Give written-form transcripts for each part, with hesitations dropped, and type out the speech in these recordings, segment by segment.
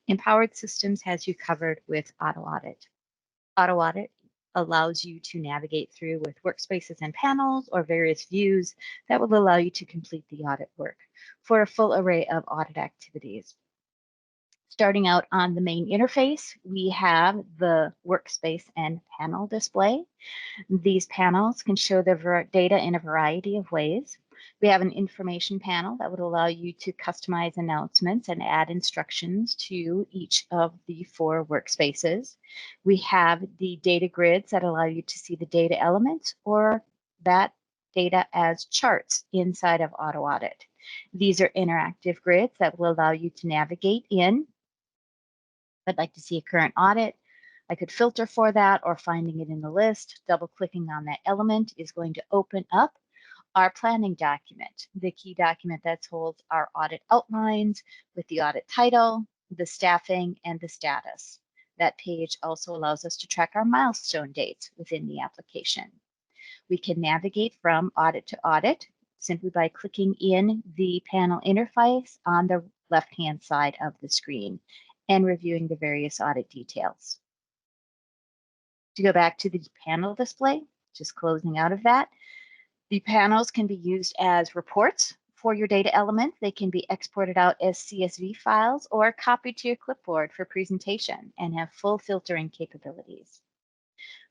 Empowered Systems has you covered with AutoAudit. AutoAudit allows you to navigate through with workspaces and panels or various views that will allow you to complete the audit work for a full array of audit activities. Starting out on the main interface, we have the workspace and panel display. These panels can show the data in a variety of ways. We have an information panel that would allow you to customize announcements and add instructions to each of the 4 workspaces. We have the data grids that allow you to see the data elements or that data as charts inside of AutoAudit. These are interactive grids that will allow you to navigate in. I'd like to see a current audit. I could filter for that or finding it in the list. Double clicking on that element is going to open up our planning document, the key document that holds our audit outlines with the audit title, the staffing, and the status. That page also allows us to track our milestone dates within the application. We can navigate from audit to audit simply by clicking in the panel interface on the left-hand side of the screen and reviewing the various audit details. To go back to the panel display, just closing out of that, the panels can be used as reports for your data element. They can be exported out as CSV files or copied to your clipboard for presentation and have full filtering capabilities.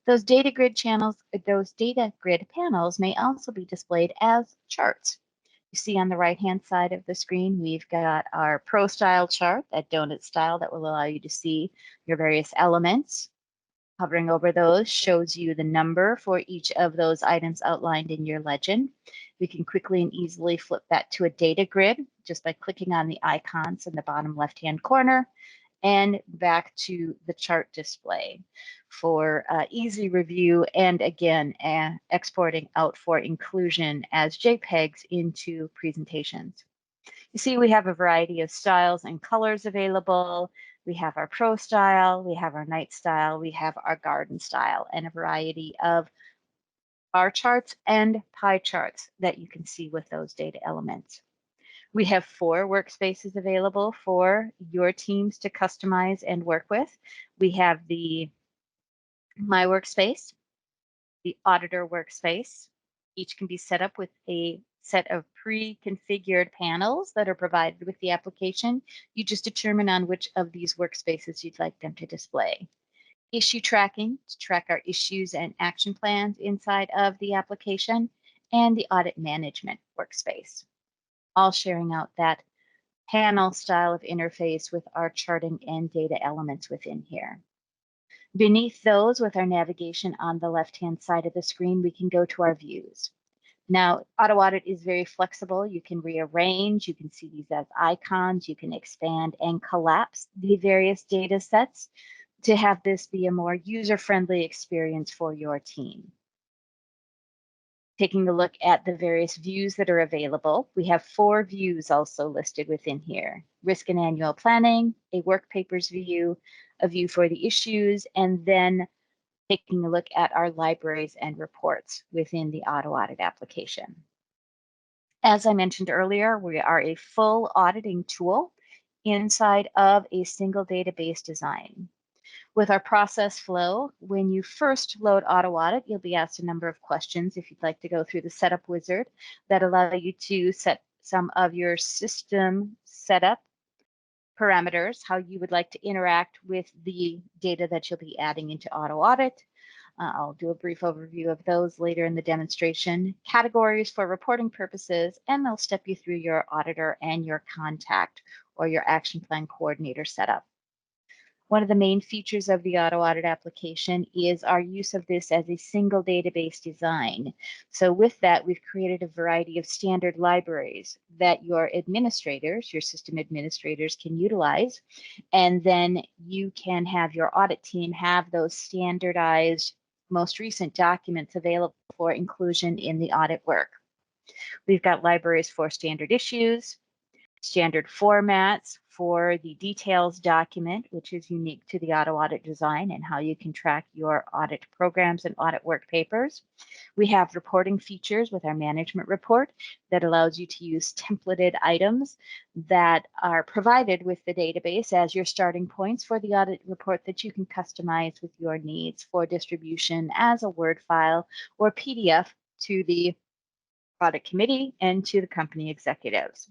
Those data grid panels may also be displayed as charts. You see on the right-hand side of the screen, we've got our Pro Style chart, that donut style that will allow you to see your various elements. Hovering over those shows you the number for each of those items outlined in your legend. We can quickly and easily flip that to a data grid just by clicking on the icons in the bottom left-hand corner and back to the chart display for easy review and again, exporting out for inclusion as JPEGs into presentations. You see we have a variety of styles and colors available. We have our Pro style, we have our Night style, we have our Garden style, and a variety of bar charts and pie charts that you can see with those data elements. We have 4 workspaces available for your teams to customize and work with. We have the My Workspace, the Auditor Workspace. Each can be set up with a set of pre-configured panels that are provided with the application. You just determine on which of these workspaces you'd like them to display. Issue tracking to track our issues and action plans inside of the application, and the Audit Management Workspace, all sharing out that panel style of interface with our charting and data elements within here. Beneath those, with our navigation on the left-hand side of the screen, we can go to our views. Now, AutoAudit is very flexible. You can rearrange, you can see these as icons, you can expand and collapse the various data sets to have this be a more user-friendly experience for your team. Taking a look at the various views that are available, we have 4 views also listed within here: risk and annual planning, a work papers view, a view for the issues, and then taking a look at our libraries and reports within the AutoAudit application. As I mentioned earlier, we are a full auditing tool inside of a single database design. With our process flow, when you first load AutoAudit, you'll be asked a number of questions if you'd like to go through the setup wizard that allow you to set some of your system setup parameters, how you would like to interact with the data that you'll be adding into AutoAudit. I'll do a brief overview of those later in the demonstration. Categories for reporting purposes, and they'll step you through your auditor and your contact or your action plan coordinator setup. One of the main features of the AutoAudit application is our use of this as a single database design. So with that, we've created a variety of standard libraries that your administrators, your system administrators, can utilize. And then you can have your audit team have those standardized, most recent documents available for inclusion in the audit work. We've got libraries for standard issues, standard formats for the details document, which is unique to the auto audit design and how you can track your audit programs and audit work papers. We have reporting features with our management report that allows you to use templated items that are provided with the database as your starting points for the audit report that you can customize with your needs for distribution as a Word file or PDF to the audit committee and to the company executives.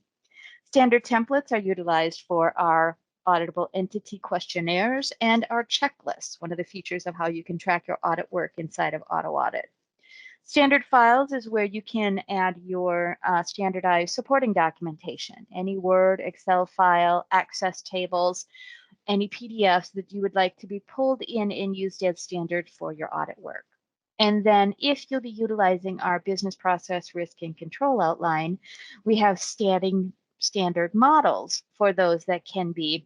Standard templates are utilized for our auditable entity questionnaires and our checklists, one of the features of how you can track your audit work inside of AutoAudit. Standard files is where you can add your standardized supporting documentation, any Word, Excel file, access tables, any PDFs that you would like to be pulled in and used as standard for your audit work. And then if you'll be utilizing our business process risk and control outline, we have standard models for those that can be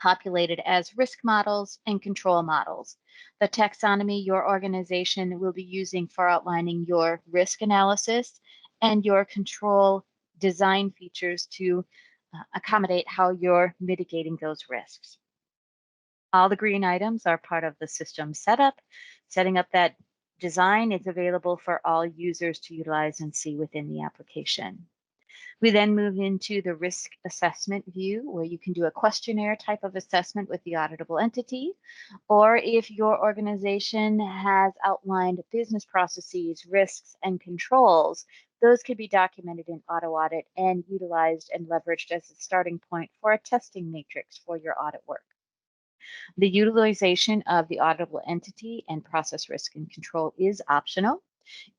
populated as risk models and control models. The taxonomy your organization will be using for outlining your risk analysis and your control design features to accommodate how you're mitigating those risks. All the green items are part of the system setup. Setting up that design is available for all users to utilize and see within the application. We then move into the risk assessment view, where you can do a questionnaire type of assessment with the auditable entity, or if your organization has outlined business processes, risks, and controls, those could be documented in AutoAudit and utilized and leveraged as a starting point for a testing matrix for your audit work. The utilization of the auditable entity and process risk and control is optional.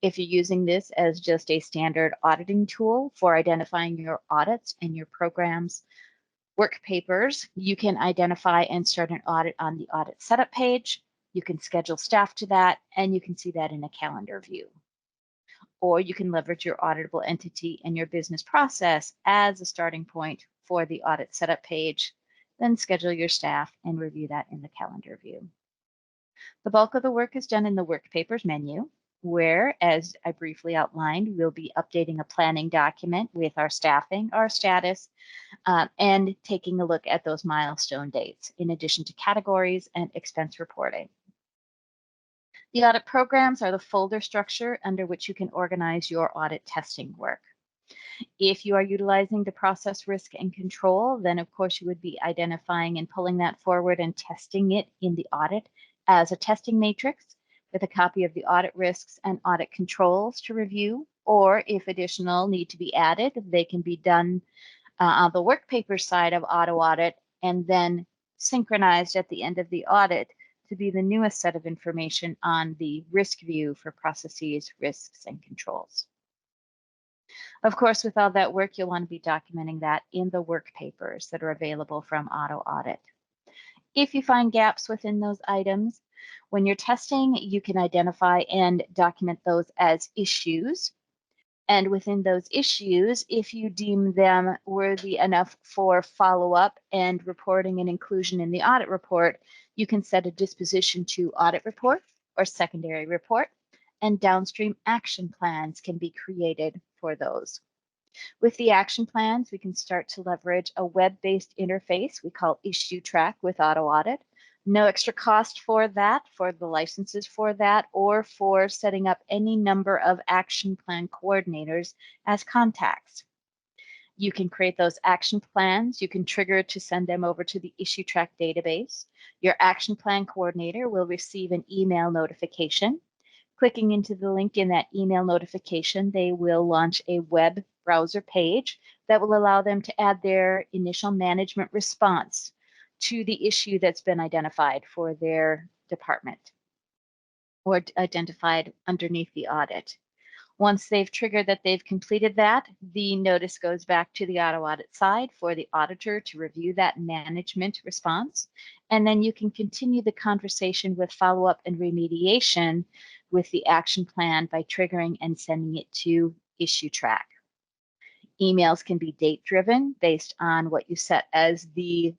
If you're using this as just a standard auditing tool for identifying your audits and your programs work papers, you can identify and start an audit on the audit setup page. You can schedule staff to that, and you can see that in a calendar view. Or you can leverage your auditable entity and your business process as a starting point for the audit setup page, then schedule your staff and review that in the calendar view. The bulk of the work is done in the work papers menu, where, as I briefly outlined, we'll be updating a planning document with our staffing, our status, and taking a look at those milestone dates, in addition to categories and expense reporting. The audit programs are the folder structure under which you can organize your audit testing work. If you are utilizing the process risk and control, then of course you would be identifying and pulling that forward and testing it in the audit as a testing matrix with a copy of the audit risks and audit controls to review, or if additional need to be added, they can be done on the work paper side of AutoAudit and then synchronized at the end of the audit to be the newest set of information on the risk view for processes, risks, and controls. Of course, with all that work, you'll want to be documenting that in the work papers that are available from AutoAudit. If you find gaps within those items, when you're testing, you can identify and document those as issues. And within those issues, if you deem them worthy enough for follow-up and reporting and inclusion in the audit report, you can set a disposition to audit report or secondary report, and downstream action plans can be created for those. With the action plans, we can start to leverage a web-based interface we call Issue Track with AutoAudit. No extra cost for that, for the licenses for that, or for setting up any number of action plan coordinators as contacts. You can create those action plans. You can trigger to send them over to the Issue Track database. Your action plan coordinator will receive an email notification. Clicking into the link in that email notification, they will launch a web browser page that will allow them to add their initial management response to the issue that's been identified for their department or identified underneath the audit. Once they've triggered that they've completed that, the notice goes back to the AutoAudit side for the auditor to review that management response. And then you can continue the conversation with follow-up and remediation with the action plan by triggering and sending it to Issue Track. Emails can be date-driven based on what you set as the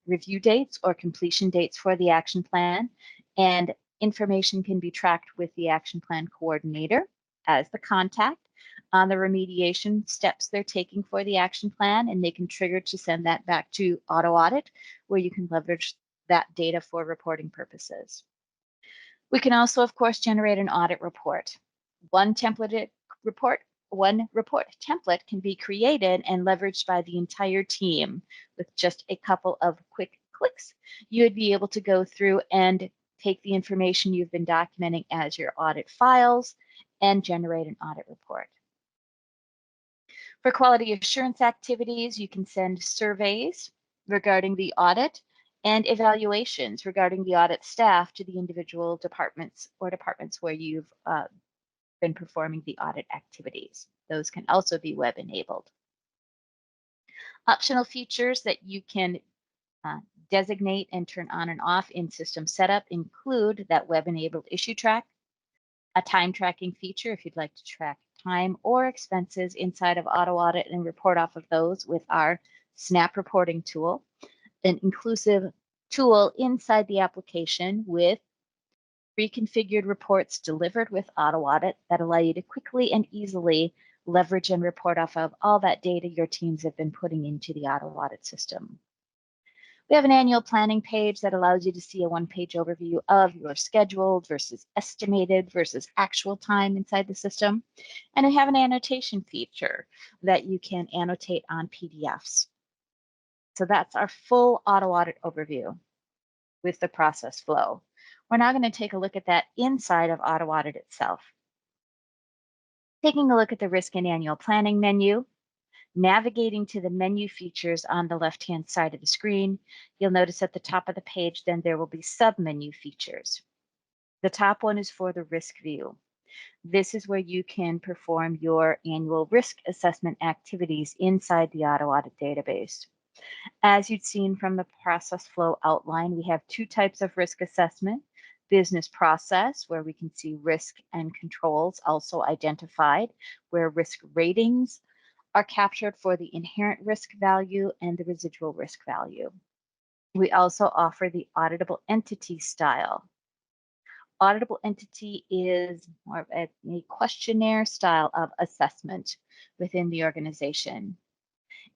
review dates or completion dates for the action plan, and information can be tracked with the action plan coordinator as the contact on the remediation steps they're taking for the action plan, and they can trigger to send that back to AutoAudit, where you can leverage that data for reporting purposes. We can also, of course, generate an audit report. One report template can be created and leveraged by the entire team with just a couple of quick clicks. You would be able to go through and take the information you've been documenting as your audit files and generate an audit report. For quality assurance activities, you can send surveys regarding the audit and evaluations regarding the audit staff to the individual departments or departments where you've been performing the audit activities. Those can also be web enabled. Optional features that you can designate and turn on and off in system setup include that web enabled issue track, a time tracking feature if you'd like to track time or expenses inside of AutoAudit and report off of those with our Snap reporting tool, an inclusive tool inside the application with pre-configured reports delivered with AutoAudit that allow you to quickly and easily leverage and report off of all that data your teams have been putting into the AutoAudit system. We have an annual planning page that allows you to see a one-page overview of your scheduled versus estimated versus actual time inside the system. And we have an annotation feature that you can annotate on PDFs. So that's our full AutoAudit overview with the process flow. We're now going to take a look at that inside of AutoAudit itself. Taking a look at the risk and annual planning menu, navigating to the menu features on the left-hand side of the screen, you'll notice at the top of the page, then there will be sub-menu features. The top one is for the risk view. This is where you can perform your annual risk assessment activities inside the AutoAudit database. As you'd seen from the process flow outline, we have two types of risk assessment. Business process, where we can see risk and controls also identified, where risk ratings are captured for the inherent risk value and the residual risk value. We also offer the auditable entity style. Auditable entity is more of a questionnaire style of assessment within the organization.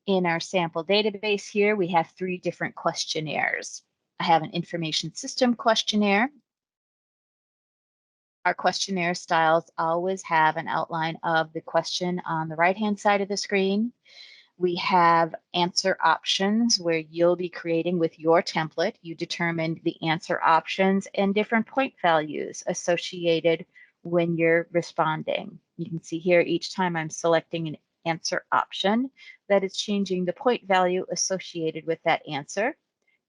In our sample database here, we have 3 different questionnaires. I have an information system questionnaire. Our questionnaire styles always have an outline of the question on the right-hand side of the screen. We have answer options where you'll be creating with your template. You determine the answer options and different point values associated when you're responding. You can see here each time I'm selecting an answer option that is changing the point value associated with that answer.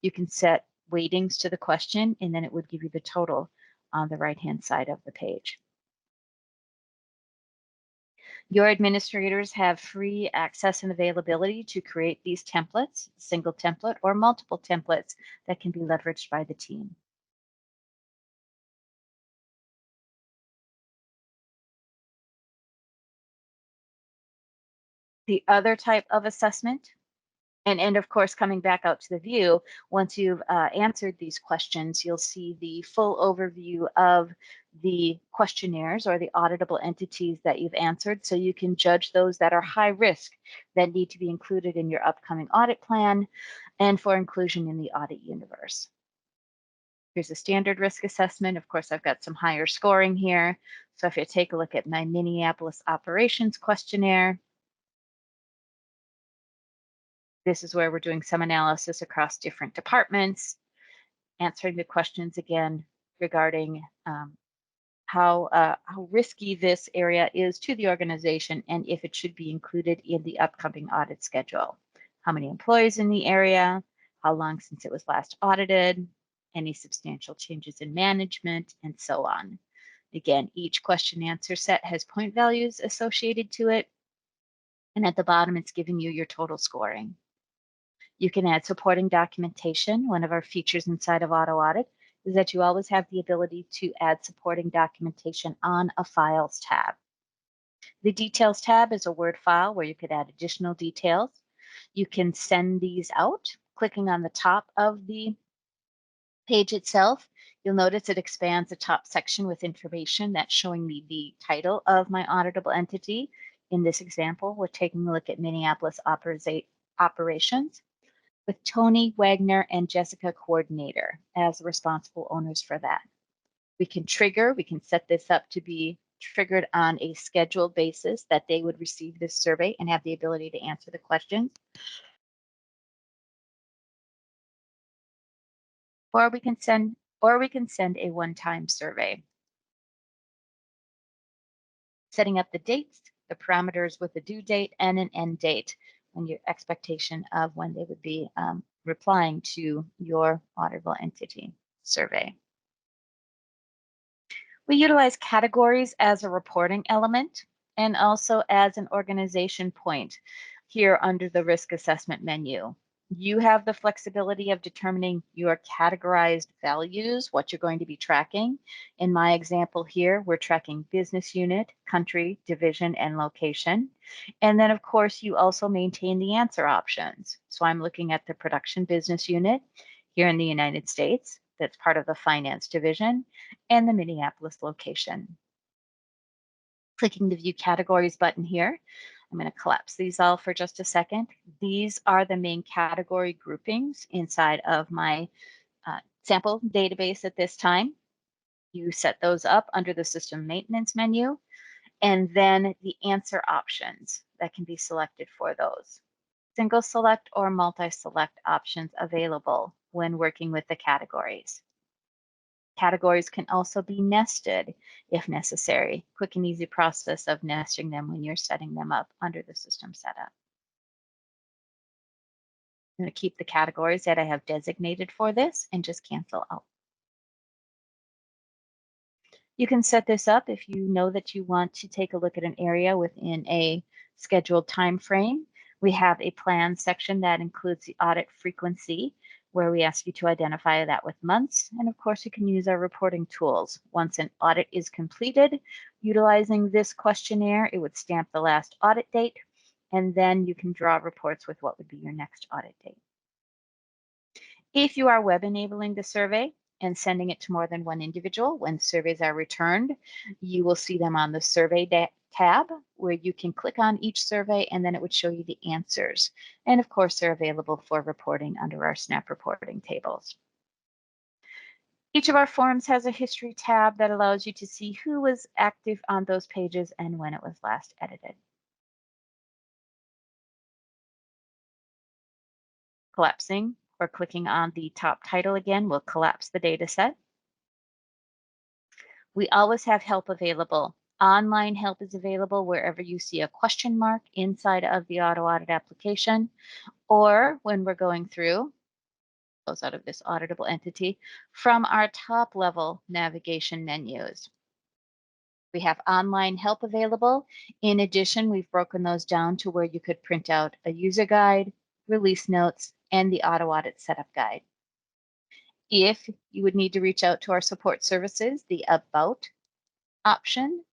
You can set weightings to the question and then it would give you the total on the right-hand side of the page. Your administrators have free access and availability to create these templates, single template or multiple templates that can be leveraged by the team. The other type of assessment, and of course, coming back out to the view, once you've answered these questions, you'll see the full overview of the questionnaires or the auditable entities that you've answered, so you can judge those that are high risk that need to be included in your upcoming audit plan and for inclusion in the audit universe. Here's a standard risk assessment. Of course, I've got some higher scoring here. So if you take a look at my Minneapolis operations questionnaire, this is where we're doing some analysis across different departments, answering the questions again regarding how risky this area is to the organization and if it should be included in the upcoming audit schedule. How many employees in the area, how long since it was last audited, any substantial changes in management, and so on. Again, each question answer set has point values associated to it. And at the bottom, it's giving you your total scoring. You can add supporting documentation. One of our features inside of AutoAudit is that you always have the ability to add supporting documentation on a Files tab. The Details tab is a Word file where you could add additional details. You can send these out, clicking on the top of the page itself. You'll notice it expands the top section with information that's showing me the title of my auditable entity. In this example, we're taking a look at Minneapolis operations with Tony, Wagner, and Jessica Coordinator as the responsible owners for that. We can set this up to be triggered on a scheduled basis that they would receive this survey and have the ability to answer the questions. Or we can send a one-time survey. Setting up the dates, the parameters with a due date and an end date, and your expectation of when they would be replying to your auditable entity survey. We utilize categories as a reporting element and also as an organization point here under the risk assessment menu. You have the flexibility of determining your categorized values, what you're going to be tracking. In my example here, we're tracking business unit, country, division, and location. And then, of course, you also maintain the answer options. So I'm looking at the production business unit here in the United States. That's part of the finance division and the Minneapolis location. Clicking the View Categories button here, I'm going to collapse these all for just a second. These are the main category groupings inside of my sample database at this time. You set those up under the System Maintenance menu, and then the answer options that can be selected for those. Single select or multi-select options available when working with the categories. Categories can also be nested if necessary. Quick and easy process of nesting them when you're setting them up under the system setup. I'm going to keep the categories that I have designated for this and just cancel out. You can set this up if you know that you want to take a look at an area within a scheduled time frame. We have a plan section that includes the audit frequency, where we ask you to identify that with months. And of course, you can use our reporting tools. Once an audit is completed, utilizing this questionnaire, it would stamp the last audit date, and then you can draw reports with what would be your next audit date. If you are web enabling the survey and sending it to more than one individual, when surveys are returned, you will see them on the survey tab, where you can click on each survey and then it would show you the answers. And of course, they're available for reporting under our SNAP reporting tables. Each of our forms has a history tab that allows you to see who was active on those pages and when it was last edited. Collapsing or clicking on the top title again will collapse the data set. We always have help available. Online help is available wherever you see a question mark inside of the AutoAudit application, or when we're going through, close out of this auditable entity, from our top level navigation menus. We have online help available. In addition, we've broken those down to where you could print out a user guide, release notes, and the AutoAudit setup guide. If you would need to reach out to our support services, the About option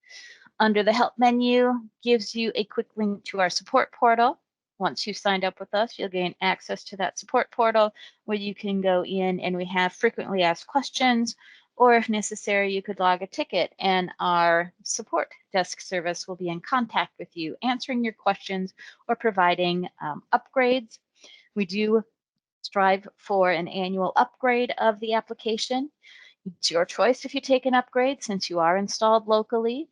under the Help menu gives you a quick link to our support portal. Once you've signed up with us, you'll gain access to that support portal where you can go in and we have frequently asked questions, or if necessary, you could log a ticket and our support desk service will be in contact with you, answering your questions or providing upgrades. We do strive for an annual upgrade of the application. It's your choice if you take an upgrade since you are installed locally.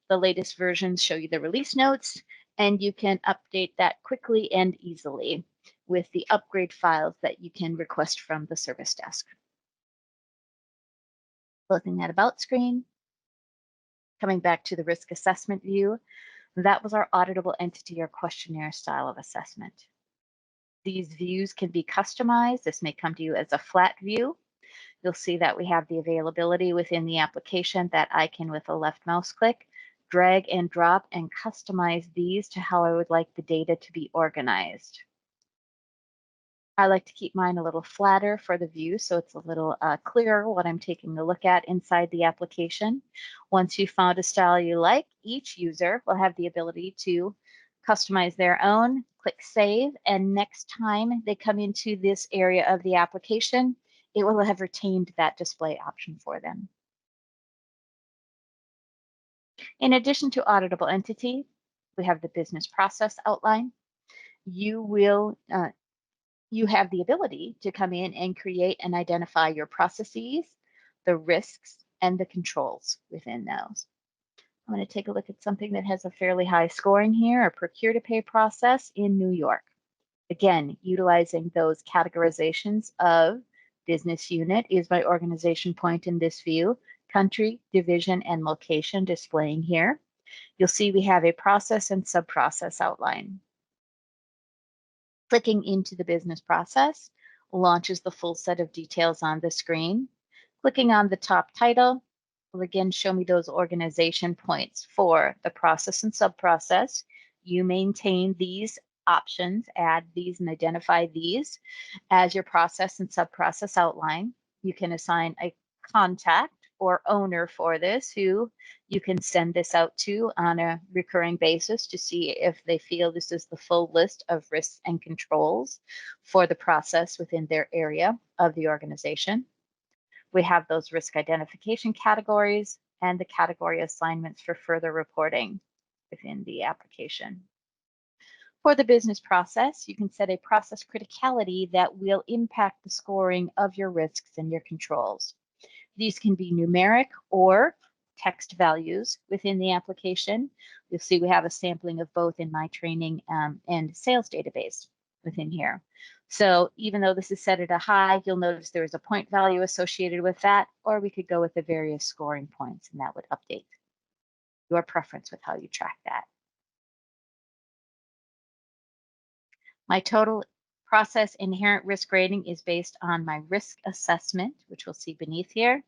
The latest versions show you the release notes, and you can update that quickly and easily with the upgrade files that you can request from the service desk. Closing that About screen. Coming back to the risk assessment view, that was our auditable entity or questionnaire style of assessment. These views can be customized. This may come to you as a flat view. You'll see that we have the availability within the application that I can, with a left mouse click, drag and drop and customize these to how I would like the data to be organized. I like to keep mine a little flatter for the view so it's a little clearer what I'm taking a look at inside the application. Once you've found a style you like, each user will have the ability to customize their own, click Save, and next time they come into this area of the application, it will have retained that display option for them. In addition to auditable entity, We have the business process outline. You have the ability to come in and create and identify your processes, the risks, and the controls within those. I'm going to take a look at something that has a fairly high scoring here, a procure-to-pay process in New York. Again, utilizing those categorizations of business unit is my organization point in this view, country, division, and location displaying here. You'll see we have a process and sub-process outline. Clicking into the business process launches the full set of details on the screen. Clicking on the top title will again show me those organization points for the process and sub-process. You maintain these options, add these and identify these as your process and sub-process outline. You can assign a contact or owner for this who you can send this out to on a recurring basis to see if they feel this is the full list of risks and controls for the process within their area of the organization. We have those risk identification categories and the category assignments for further reporting within the application. For the business process, you can set a process criticality that will impact the scoring of your risks and your controls. These can be numeric or text values within the application. You'll see we have a sampling of both in my training and sales database within here. So even though this is set at a high, you'll notice there is a point value associated with that, or we could go with the various scoring points, and that would update your preference with how you track that. My total process inherent risk rating is based on my risk assessment, which we'll see beneath here,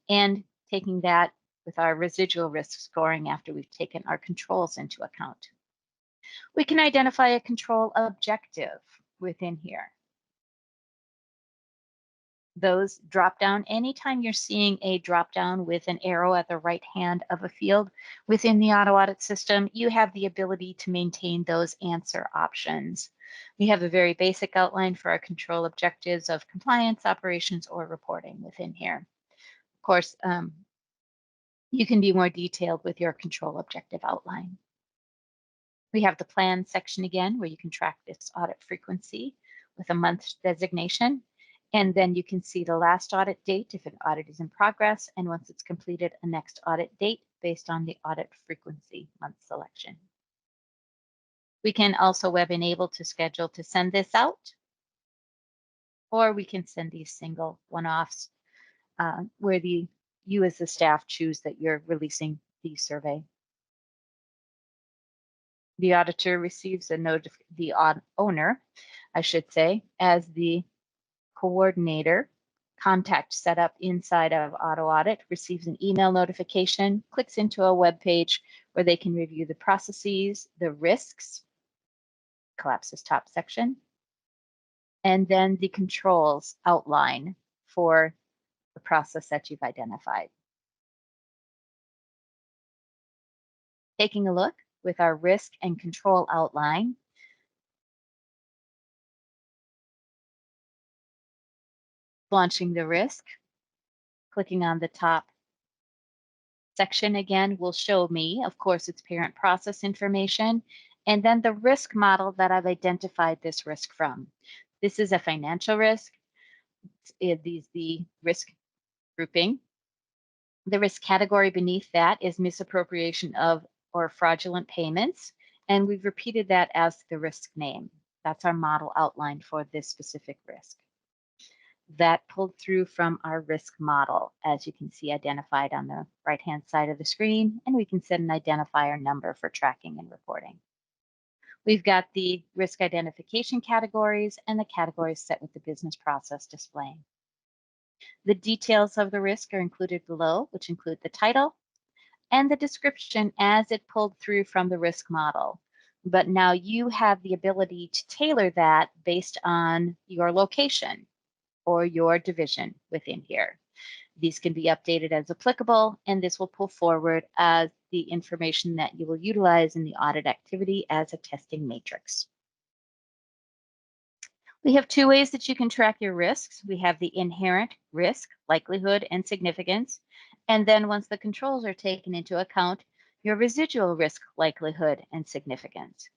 and taking that with our residual risk scoring after we've taken our controls into account. We can identify a control objective within here. Those drop down, anytime you're seeing a drop down with an arrow at the right hand of a field within the AutoAudit system, you have the ability to maintain those answer options. We have a very basic outline for our control objectives of compliance, operations, or reporting within here. Of course, you can be more detailed with your control objective outline. We have the plan section again, where you can track this audit frequency with a month designation. And then you can see the last audit date if an audit is in progress, and once it's completed, a next audit date based on the audit frequency month selection. We can also web enable to schedule to send this out, or we can send these single one-offs where you as the staff choose that you're releasing the survey. The auditor receives a the owner, I should say, as the coordinator contact set up inside of AutoAudit, receives an email notification, clicks into a web page where they can review the processes, the risks, collapse this top section, and then the controls outline for the process that you've identified. Taking a look with our risk and control outline, launching the risk, clicking on the top section again will show me, of course, its parent process information, and then the risk model that I've identified this risk from. This is a financial risk. These the risk grouping. The risk category beneath that is misappropriation of or fraudulent payments, and we've repeated that as the risk name. That's our model outline for this specific risk. That pulled through from our risk model, as you can see identified on the right-hand side of the screen, and we can set an identifier number for tracking and reporting. We've got the risk identification categories and the categories set with the business process displaying. The details of the risk are included below, which include the title and the description as it pulled through from the risk model. But now you have the ability to tailor that based on your location or your division within here. These can be updated as applicable, and this will pull forward as the information that you will utilize in the audit activity as a testing matrix. We have two ways that you can track your risks. We have the inherent risk, likelihood, and significance. And then once the controls are taken into account, your residual risk likelihood and significance.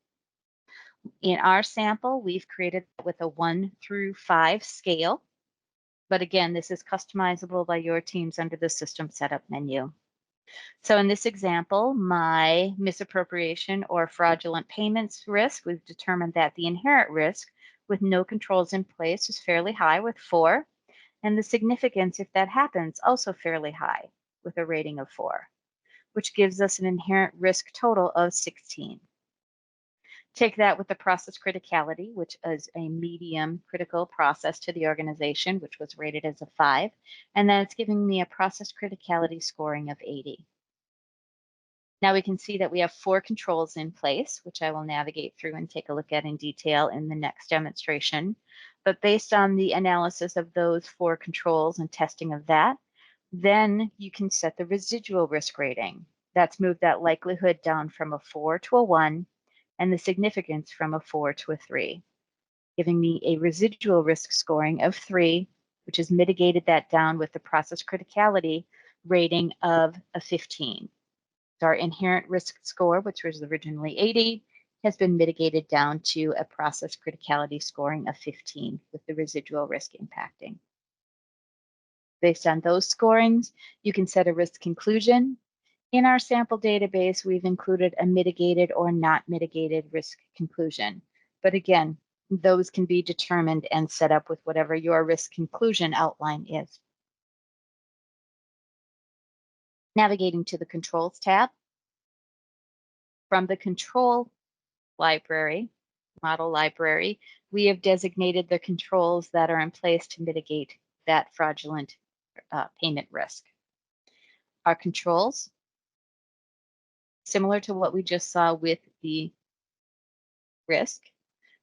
In our sample, we've created with a 1 through 5 scale, but again, this is customizable by your teams under the System Setup menu. So in this example, my misappropriation or fraudulent payments risk, we've determined that the inherent risk with no controls in place is fairly high with 4, and the significance, if that happens, also fairly high with a rating of 4, which gives us an inherent risk total of 16. Take that with the process criticality, which is a medium critical process to the organization, which was rated as a 5, and then it's giving me a process criticality scoring of 80. Now we can see that we have 4 controls in place, which I will navigate through and take a look at in detail in the next demonstration. But based on the analysis of those 4 controls and testing of that, then you can set the residual risk rating. That's moved that likelihood down from a 4 to a 1 and the significance from a 4 to a 3, giving me a residual risk scoring of 3, which has mitigated that down with the process criticality rating of a 15. So our inherent risk score, which was originally 80, has been mitigated down to a process criticality scoring of 15 with the residual risk impacting. Based on those scorings, you can set a risk conclusion. In our sample database, we've included a mitigated or not mitigated risk conclusion. But again, those can be determined and set up with whatever your risk conclusion outline is. Navigating to the Controls tab. From the Control library, model library, we have designated the controls that are in place to mitigate that fraudulent payment risk. Our controls, similar to what we just saw with the risk,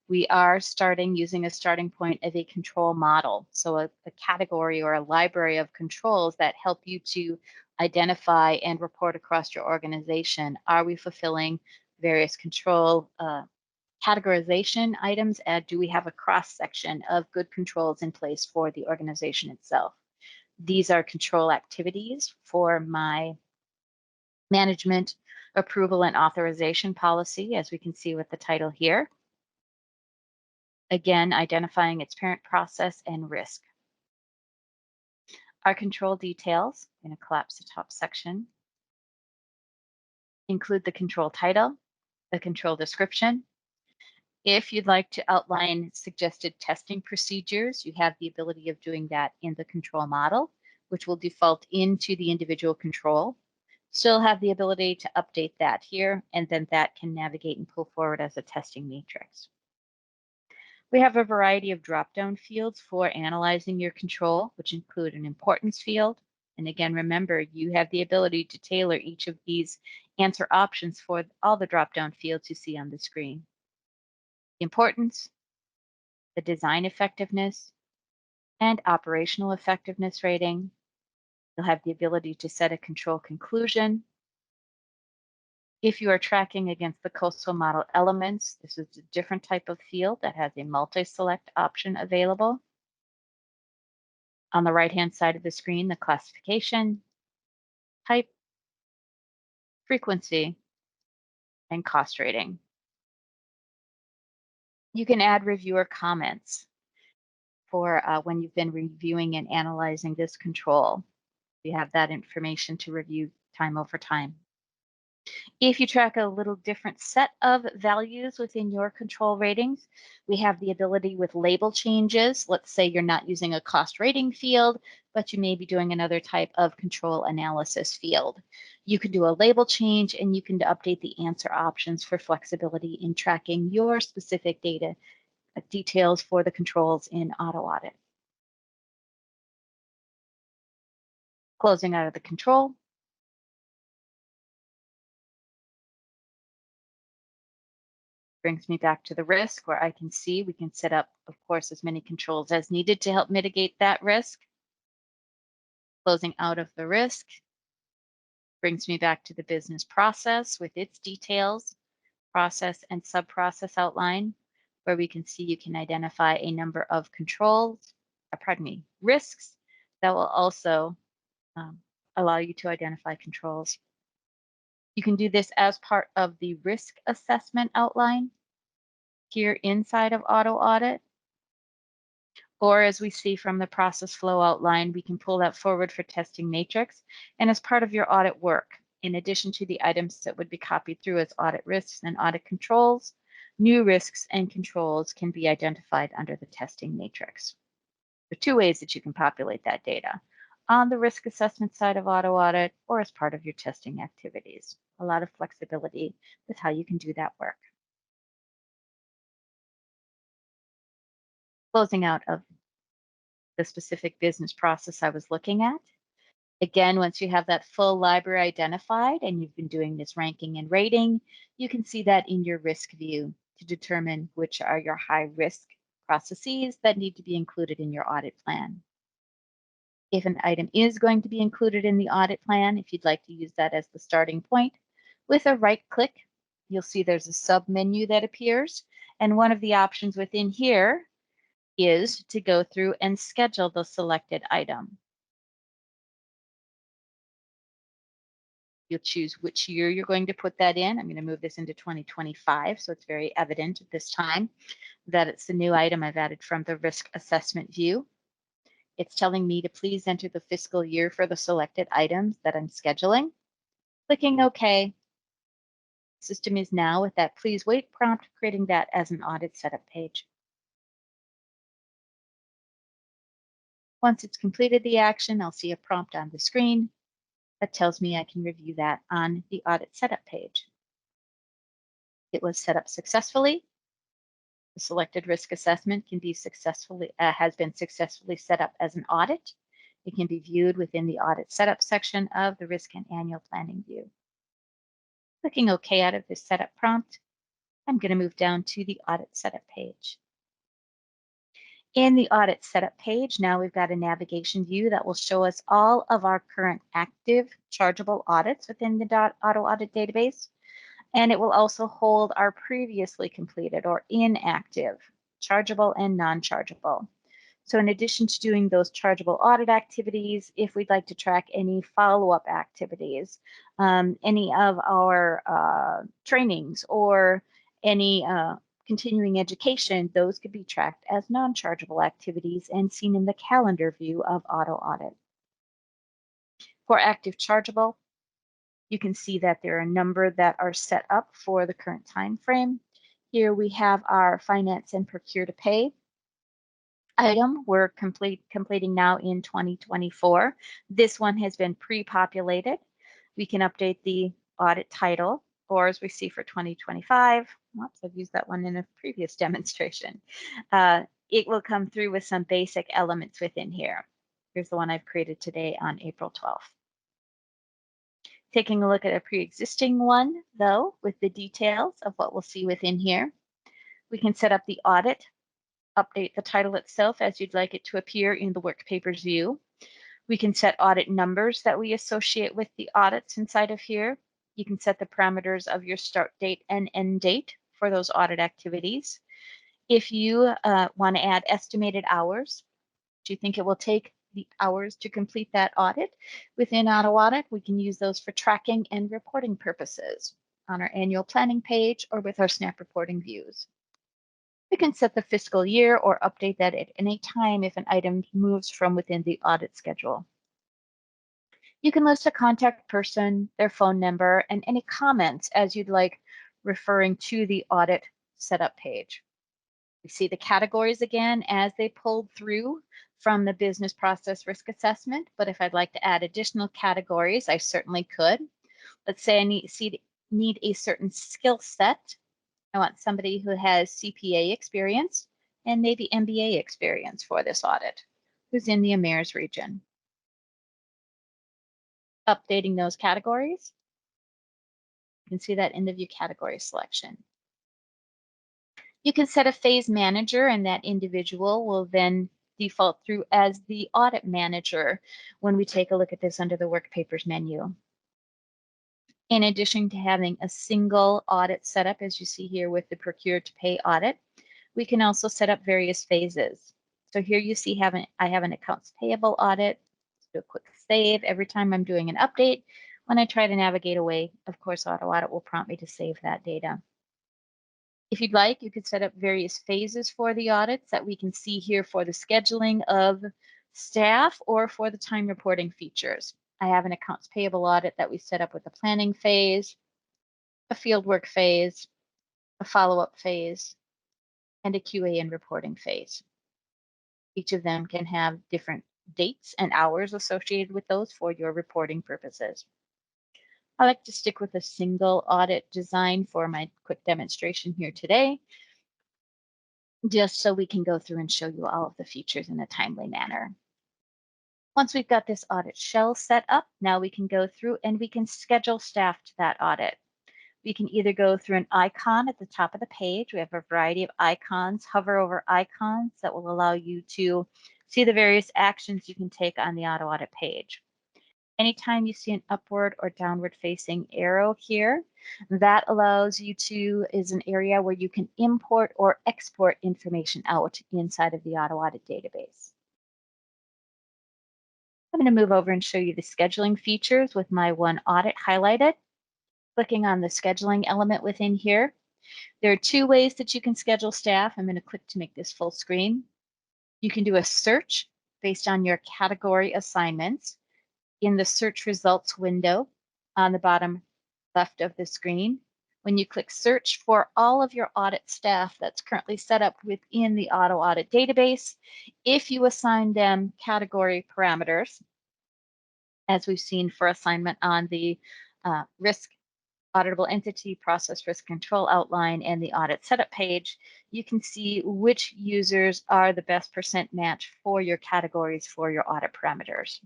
we are starting using a starting point of a control model. So a category or a library of controls that help you to identify and report across your organization. Are we fulfilling various control categorization items? And do we have a cross section of good controls in place for the organization itself? These are control activities for my management approval and authorization policy, as we can see with the title here. Again, identifying its parent process and risk. Our control details, I'm going to collapse the top section, include the control title, the control description. If you'd like to outline suggested testing procedures, you have the ability of doing that in the control model, which will default into the individual control. Still have the ability to update that here, and then that can navigate and pull forward as a testing matrix. We have a variety of drop-down fields for analyzing your control, which include an importance field. And again, remember, you have the ability to tailor each of these answer options for all the drop-down fields you see on the screen. Importance, the design effectiveness, and operational effectiveness rating. You'll have the ability to set a control conclusion. If you are tracking against the coastal model elements, this is a different type of field that has a multi-select option available. On the right-hand side of the screen, the classification, type, frequency, and cost rating. You can add reviewer comments for when you've been reviewing and analyzing this control. You have that information to review time over time. If you track a little different set of values within your control ratings, we have the ability with label changes. Let's say you're not using a cost rating field, but you may be doing another type of control analysis field. You can do a label change and you can update the answer options for flexibility in tracking your specific data details for the controls in AutoAudit. Closing out of the control. Brings me back to the risk where I can see we can set up, of course, as many controls as needed to help mitigate that risk. Closing out of the risk brings me back to the business process with its details, process and sub-process outline, where we can see you can identify a number of controls, risks that will also allow you to identify controls. You can do this as part of the risk assessment outline here inside of AutoAudit. Or as we see from the process flow outline, we can pull that forward for testing matrix. And as part of your audit work, in addition to the items that would be copied through as audit risks and audit controls, new risks and controls can be identified under the testing matrix. There are two ways that you can populate that data: on the risk assessment side of AutoAudit or as part of your testing activities. A lot of flexibility with how you can do that work. Closing out of the specific business process I was looking at. Again, once you have that full library identified and you've been doing this ranking and rating, you can see that in your risk view to determine which are your high risk processes that need to be included in your audit plan. If an item is going to be included in the audit plan, if you'd like to use that as the starting point, with a right click, you'll see there's a sub menu that appears. And one of the options within here is to go through and schedule the selected item. You'll choose which year you're going to put that in. I'm going to move this into 2025, so it's very evident at this time that it's the new item I've added from the risk assessment view. It's telling me to please enter the fiscal year for the selected items that I'm scheduling. Clicking OK. The system is now with that please wait prompt, creating that as an audit setup page. Once it's completed the action, I'll see a prompt on the screen that tells me I can review that on the audit setup page. It was set up successfully. The selected risk assessment can be has been successfully set up as an audit. It can be viewed within the audit setup section of the risk and annual planning view. Clicking OK out of this setup prompt, I'm going to move down to the audit setup page. In the audit setup page, now we've got a navigation view that will show us all of our current active chargeable audits within the AutoAudit database. And it will also hold our previously completed or inactive chargeable and non-chargeable. So in addition to doing those chargeable audit activities, if we'd like to track any follow-up activities, any of our trainings or any continuing education, those could be tracked as non-chargeable activities and seen in the calendar view of AutoAudit. For active chargeable, you can see that there are a number that are set up for the current time frame. Here we have our finance and procure to pay item. We're completing now in 2024. This one has been pre-populated. We can update the audit title, or as we see for 2025, oops, I've used that one in a previous demonstration. It will come through with some basic elements within here. Here's the one I've created today on April 12th. Taking a look at a pre-existing one, though, with the details of what we'll see within here, we can set up the audit, update the title itself as you'd like it to appear in the work papers view. We can set audit numbers that we associate with the audits inside of here. You can set the parameters of your start date and end date for those audit activities. If you want to add estimated hours, do you think it will take the hours to complete that audit within AutoAudit? We can use those for tracking and reporting purposes on our annual planning page or with our SNAP reporting views. We can set the fiscal year or update that at any time if an item moves from within the audit schedule. You can list a contact person, their phone number, and any comments as you'd like referring to the audit setup page. We see the categories again as they pulled through from the business process risk assessment, but if I'd like to add additional categories, I certainly could. Let's say I need a certain skill set. I want somebody who has CPA experience and maybe MBA experience for this audit, who's in the AMERS region. Updating those categories. You can see that in the view category selection. You can set a phase manager, and that individual will then default through as the audit manager when we take a look at this under the work papers menu. In addition to having a single audit setup, as you see here with the procure to pay audit, we can also set up various phases. So here you see I have an accounts payable audit. Let's do a quick save. Every time I'm doing an update, When I try to navigate away, of course, AutoAudit will prompt me to save that data. If you'd like, you could set up various phases for the audits that we can see here for the scheduling of staff or for the time reporting features. I have an accounts payable audit that we set up with a planning phase, a fieldwork phase, a follow-up phase, and a QA and reporting phase. Each of them can have different dates and hours associated with those for your reporting purposes. I like to stick with a single audit design for my quick demonstration here today, just so we can go through and show you all of the features in a timely manner. Once we've got this audit shell set up, now we can go through and we can schedule staff to that audit. We can either go through an icon at the top of the page. We have a variety of icons. Hover over icons that will allow you to see the various actions you can take on the auto audit page. Anytime you see an upward or downward facing arrow here, that allows you to, is an area where you can import or export information out inside of the auto audit database. I'm going to move over and show you the scheduling features with my one audit highlighted. Clicking on the scheduling element within here, there are two ways that you can schedule staff. I'm going to click to make this full screen. You can do a search based on your category assignments in the search results window on the bottom left of the screen. When you click search for all of your audit staff that's currently set up within the auto audit database, if you assign them category parameters, as we've seen for assignment on the risk auditable entity process risk control outline and the audit setup page, you can see which users are the best percent match for your categories for your audit parameters.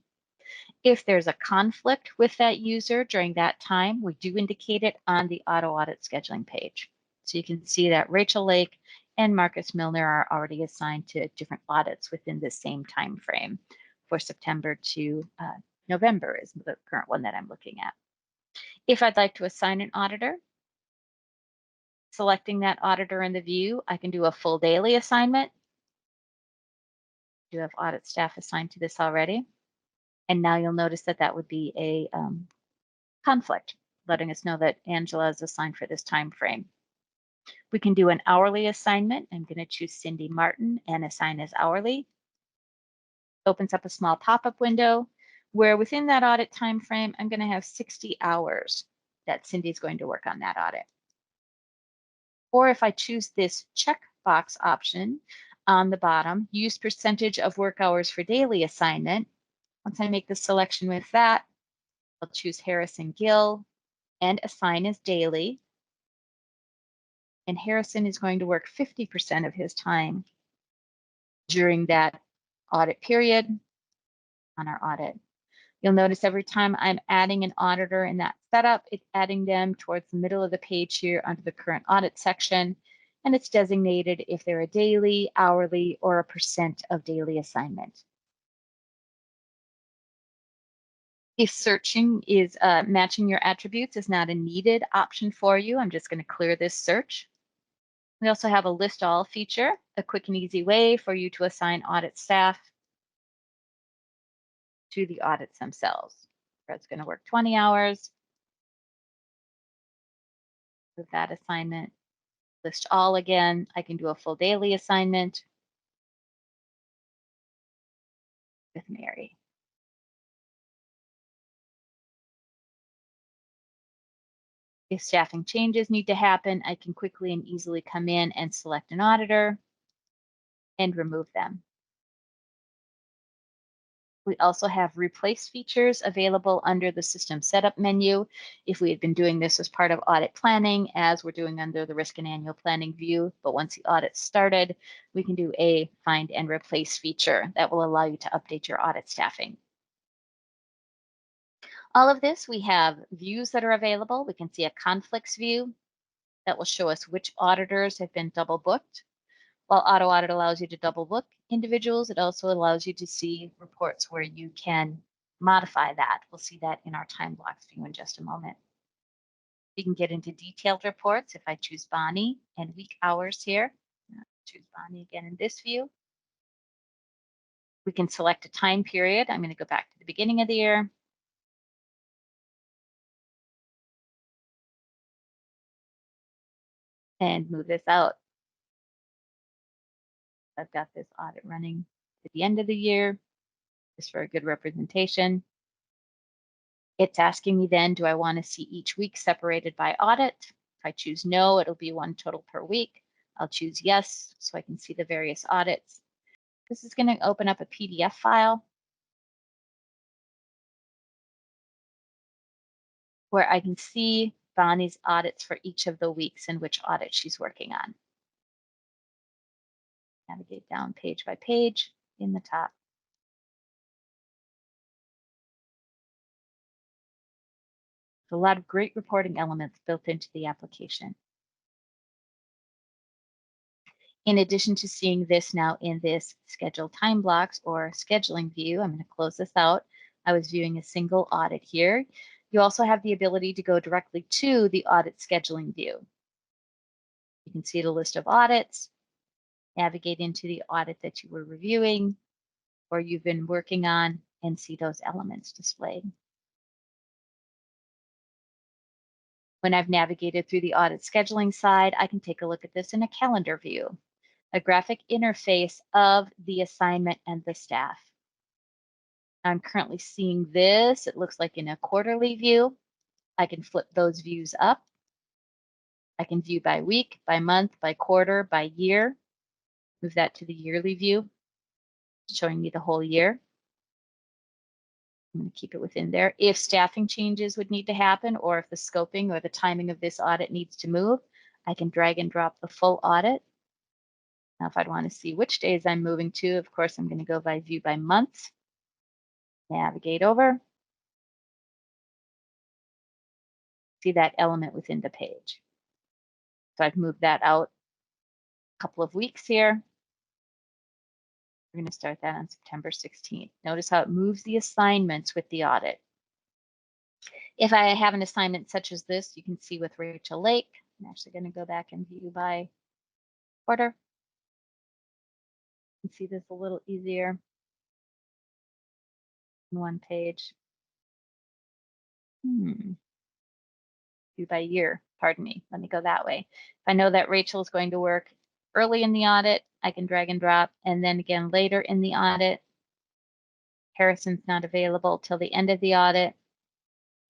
If there's a conflict with that user during that time, we do indicate it on the auto audit scheduling page. So you can see that Rachel Lake and Marcus Milner are already assigned to different audits within the same time frame. For September to November is the current one that I'm looking at. If I'd like to assign an auditor, selecting that auditor in the view, I can do a full daily assignment. I do have audit staff assigned to this already. And now you'll notice that that would be a conflict, letting us know that Angela is assigned for this time frame. We can do an hourly assignment. I'm going to choose Cindy Martin and assign as hourly. Opens up a small pop-up window where within that audit time frame, I'm going to have 60 hours that Cindy's going to work on that audit. Or if I choose this checkbox option on the bottom, use percentage of work hours for daily assignment. Once I make the selection with that, I'll choose Harrison Gill and assign as daily. And Harrison is going to work 50% of his time during that audit period on our audit. You'll notice every time I'm adding an auditor in that setup, it's adding them towards the middle of the page here under the current audit section, and it's designated if they're a daily, hourly, or a percent of daily assignment. If searching is matching your attributes is not a needed option for you, I'm just going to clear this search. We also have a list all feature, a quick and easy way for you to assign audit staff to the audits themselves. Fred's going to work 20 hours with that assignment. List all again. I can do a full daily assignment with Mary. If staffing changes need to happen, I can quickly and easily come in and select an auditor and remove them. We also have replace features available under the system setup menu. If we had been doing this as part of audit planning, as we're doing under the risk and annual planning view, but once the audit started, we can do a find and replace feature that will allow you to update your audit staffing. All of this, we have views that are available. We can see a conflicts view that will show us which auditors have been double booked. While auto audit allows you to double book individuals, it also allows you to see reports where you can modify that. We'll see that in our time blocks view in just a moment. You can get into detailed reports if I choose Bonnie and week hours here. Choose Bonnie again in this view. We can select a time period. I'm going to go back to the beginning of the year. and move this out. I've got this audit running at the end of the year, just for a good representation. It's asking me then, do I want to see each week separated by audit? If I choose no, it'll be one total per week. I'll choose yes, so I can see the various audits. This is going to open up a PDF file where I can see Bonnie's audits for each of the weeks and which audit she's working on. Navigate down page by page in the top. There's a lot of great reporting elements built into the application. In addition to seeing this now in this schedule time blocks or scheduling view, I'm going to close this out. I was viewing a single audit here. You also have the ability to go directly to the audit scheduling view. You can see the list of audits, navigate into the audit that you were reviewing or you've been working on, and see those elements displayed. When I've navigated through the audit scheduling side, I can take a look at this in a calendar view, a graphic interface of the assignment and the staff. I'm currently seeing this, it looks like in a quarterly view. I can flip those views up. I can view by week, by month, by quarter, by year. Move that to the yearly view, showing me the whole year. I'm going to keep it within there. If staffing changes would need to happen, or if the scoping or the timing of this audit needs to move, I can drag and drop the full audit. Now, if I'd want to see which days I'm moving to, of course, I'm going to go by view by month, navigate over, see that element within the page. So I've moved that out a couple of weeks here. We're going to start that on September 16th. Notice how it moves the assignments with the audit. If I have an assignment such as this, you can see with Rachel Lake, I'm actually going to go back and view by quarter. You can see this a little easier on one page. View by year, pardon me. Let me go that way. If I know that Rachel is going to work early in the audit, I can drag and drop, and then again later in the audit. Harrison's not available till the end of the audit.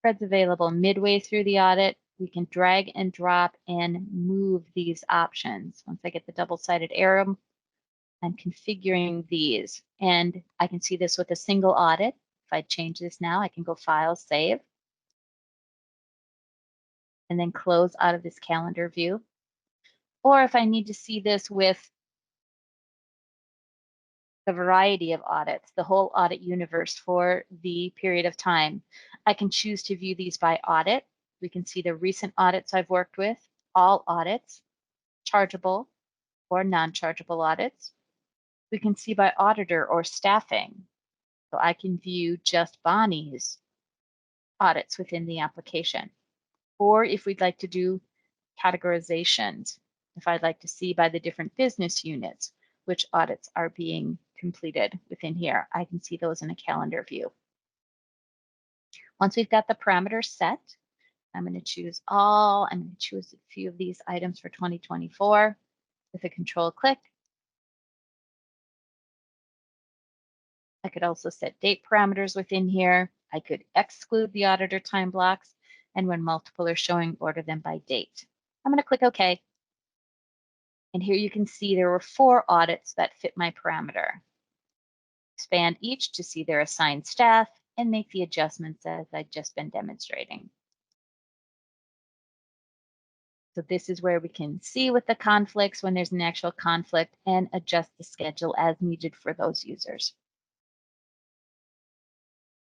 Fred's available midway through the audit. We can drag and drop and move these options. Once I get the double-sided arrow, I'm configuring these, and I can see this with a single audit. If I change this now, I can go File, Save, and then close out of this calendar view. Or if I need to see this with the variety of audits, the whole audit universe for the period of time, I can choose to view these by audit. We can see the recent audits I've worked with, all audits, chargeable or non-chargeable audits. We can see by auditor or staffing. So I can view just Bonnie's audits within the application. Or if we'd like to do categorizations, if I'd like to see by the different business units which audits are being completed within here, I can see those in a calendar view. Once we've got the parameters set, I'm going to choose all. I'm going to choose a few of these items for 2024 with a control click. I could also set date parameters within here. I could exclude the auditor time blocks, and when multiple are showing, order them by date. I'm going to click OK. And here you can see there were 4 audits that fit my parameter. Expand each to see their assigned staff and make the adjustments as I've just been demonstrating. So this is where we can see with the conflicts when there's an actual conflict and adjust the schedule as needed for those users.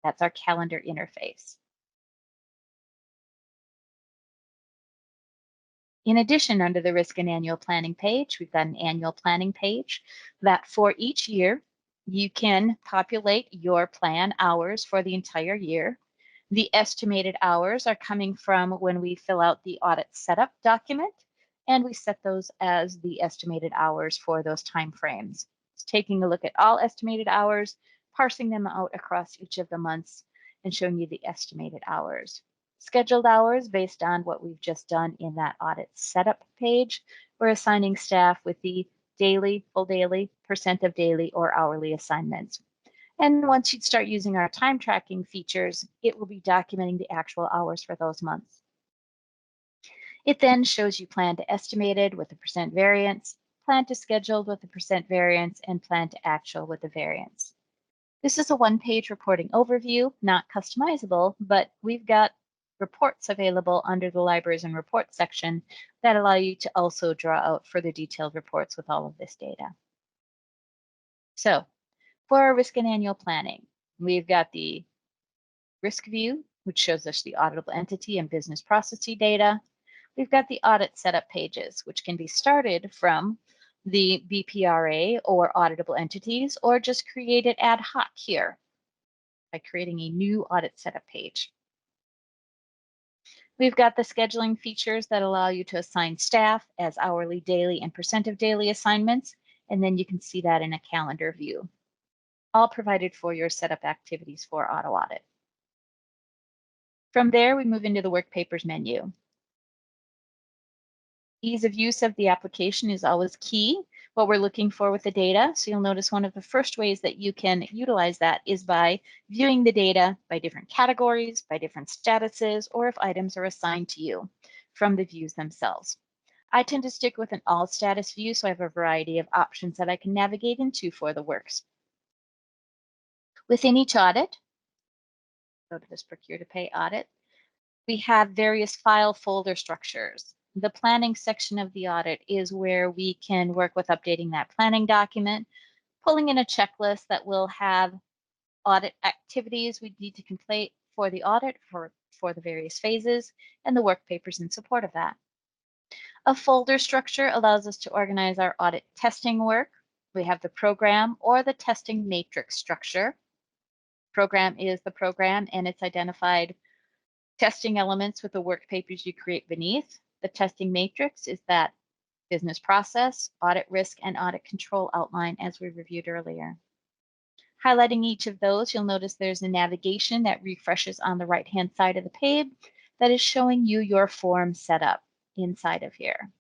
That's our calendar interface. In addition, under the risk and annual planning page, we've got an annual planning page that for each year, you can populate your plan hours for the entire year. The estimated hours are coming from when we fill out the audit setup document, and we set those as the estimated hours for those time frames. It's taking a look at all estimated hours, parsing them out across each of the months, and showing you the estimated hours. Scheduled hours based on what we've just done in that audit setup page. We're assigning staff with the daily, full daily, percent of daily, or hourly assignments. And once you start using our time tracking features, it will be documenting the actual hours for those months. It then shows you plan to estimated with the percent variance, plan to scheduled with the percent variance, and plan to actual with the variance. This is a one-page reporting overview, not customizable, but we've got reports available under the Libraries and Reports section that allow you to also draw out further detailed reports with all of this data. So for our risk and annual planning, we've got the risk view, which shows us the auditable entity and business processing data. We've got the audit setup pages, which can be started from the BPRA or auditable entities, or just created ad hoc here by creating a new audit setup page. We've got the scheduling features that allow you to assign staff as hourly, daily, and percent of daily assignments, and then you can see that in a calendar view, all provided for your setup activities for AutoAudit. From there, we move into the Work Papers menu. Ease of use of the application is always key, what we're looking for with the data. So you'll notice one of the first ways that you can utilize that is by viewing the data by different categories, by different statuses, or if items are assigned to you from the views themselves. I tend to stick with an all status view, so I have a variety of options that I can navigate into for the works. Within each audit, go to this Procure to Pay audit, we have various file folder structures. The planning section of the audit is where we can work with updating that planning document, pulling in a checklist that will have audit activities we need to complete for the audit for the various phases, and the work papers in support of that. A folder structure allows us to organize our audit testing work. We have the program or the testing matrix structure. Program is the program, and it's identified testing elements with the work papers you create beneath. The testing matrix is that business process, audit risk, and audit control outline as we reviewed earlier. Highlighting each of those, you'll notice there's a navigation that refreshes on the right-hand side of the page that is showing you your form setup inside of here.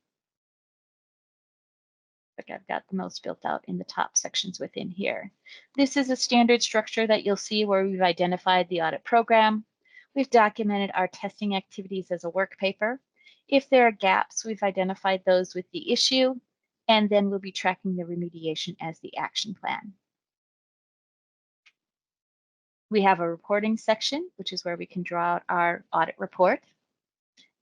Like I've got the most built out in the top sections within here. This is a standard structure that you'll see where we've identified the audit program. We've documented our testing activities as a work paper. If there are gaps, we've identified those with the issue, and then we'll be tracking the remediation as the action plan. We have a reporting section, which is where we can draw out our audit report,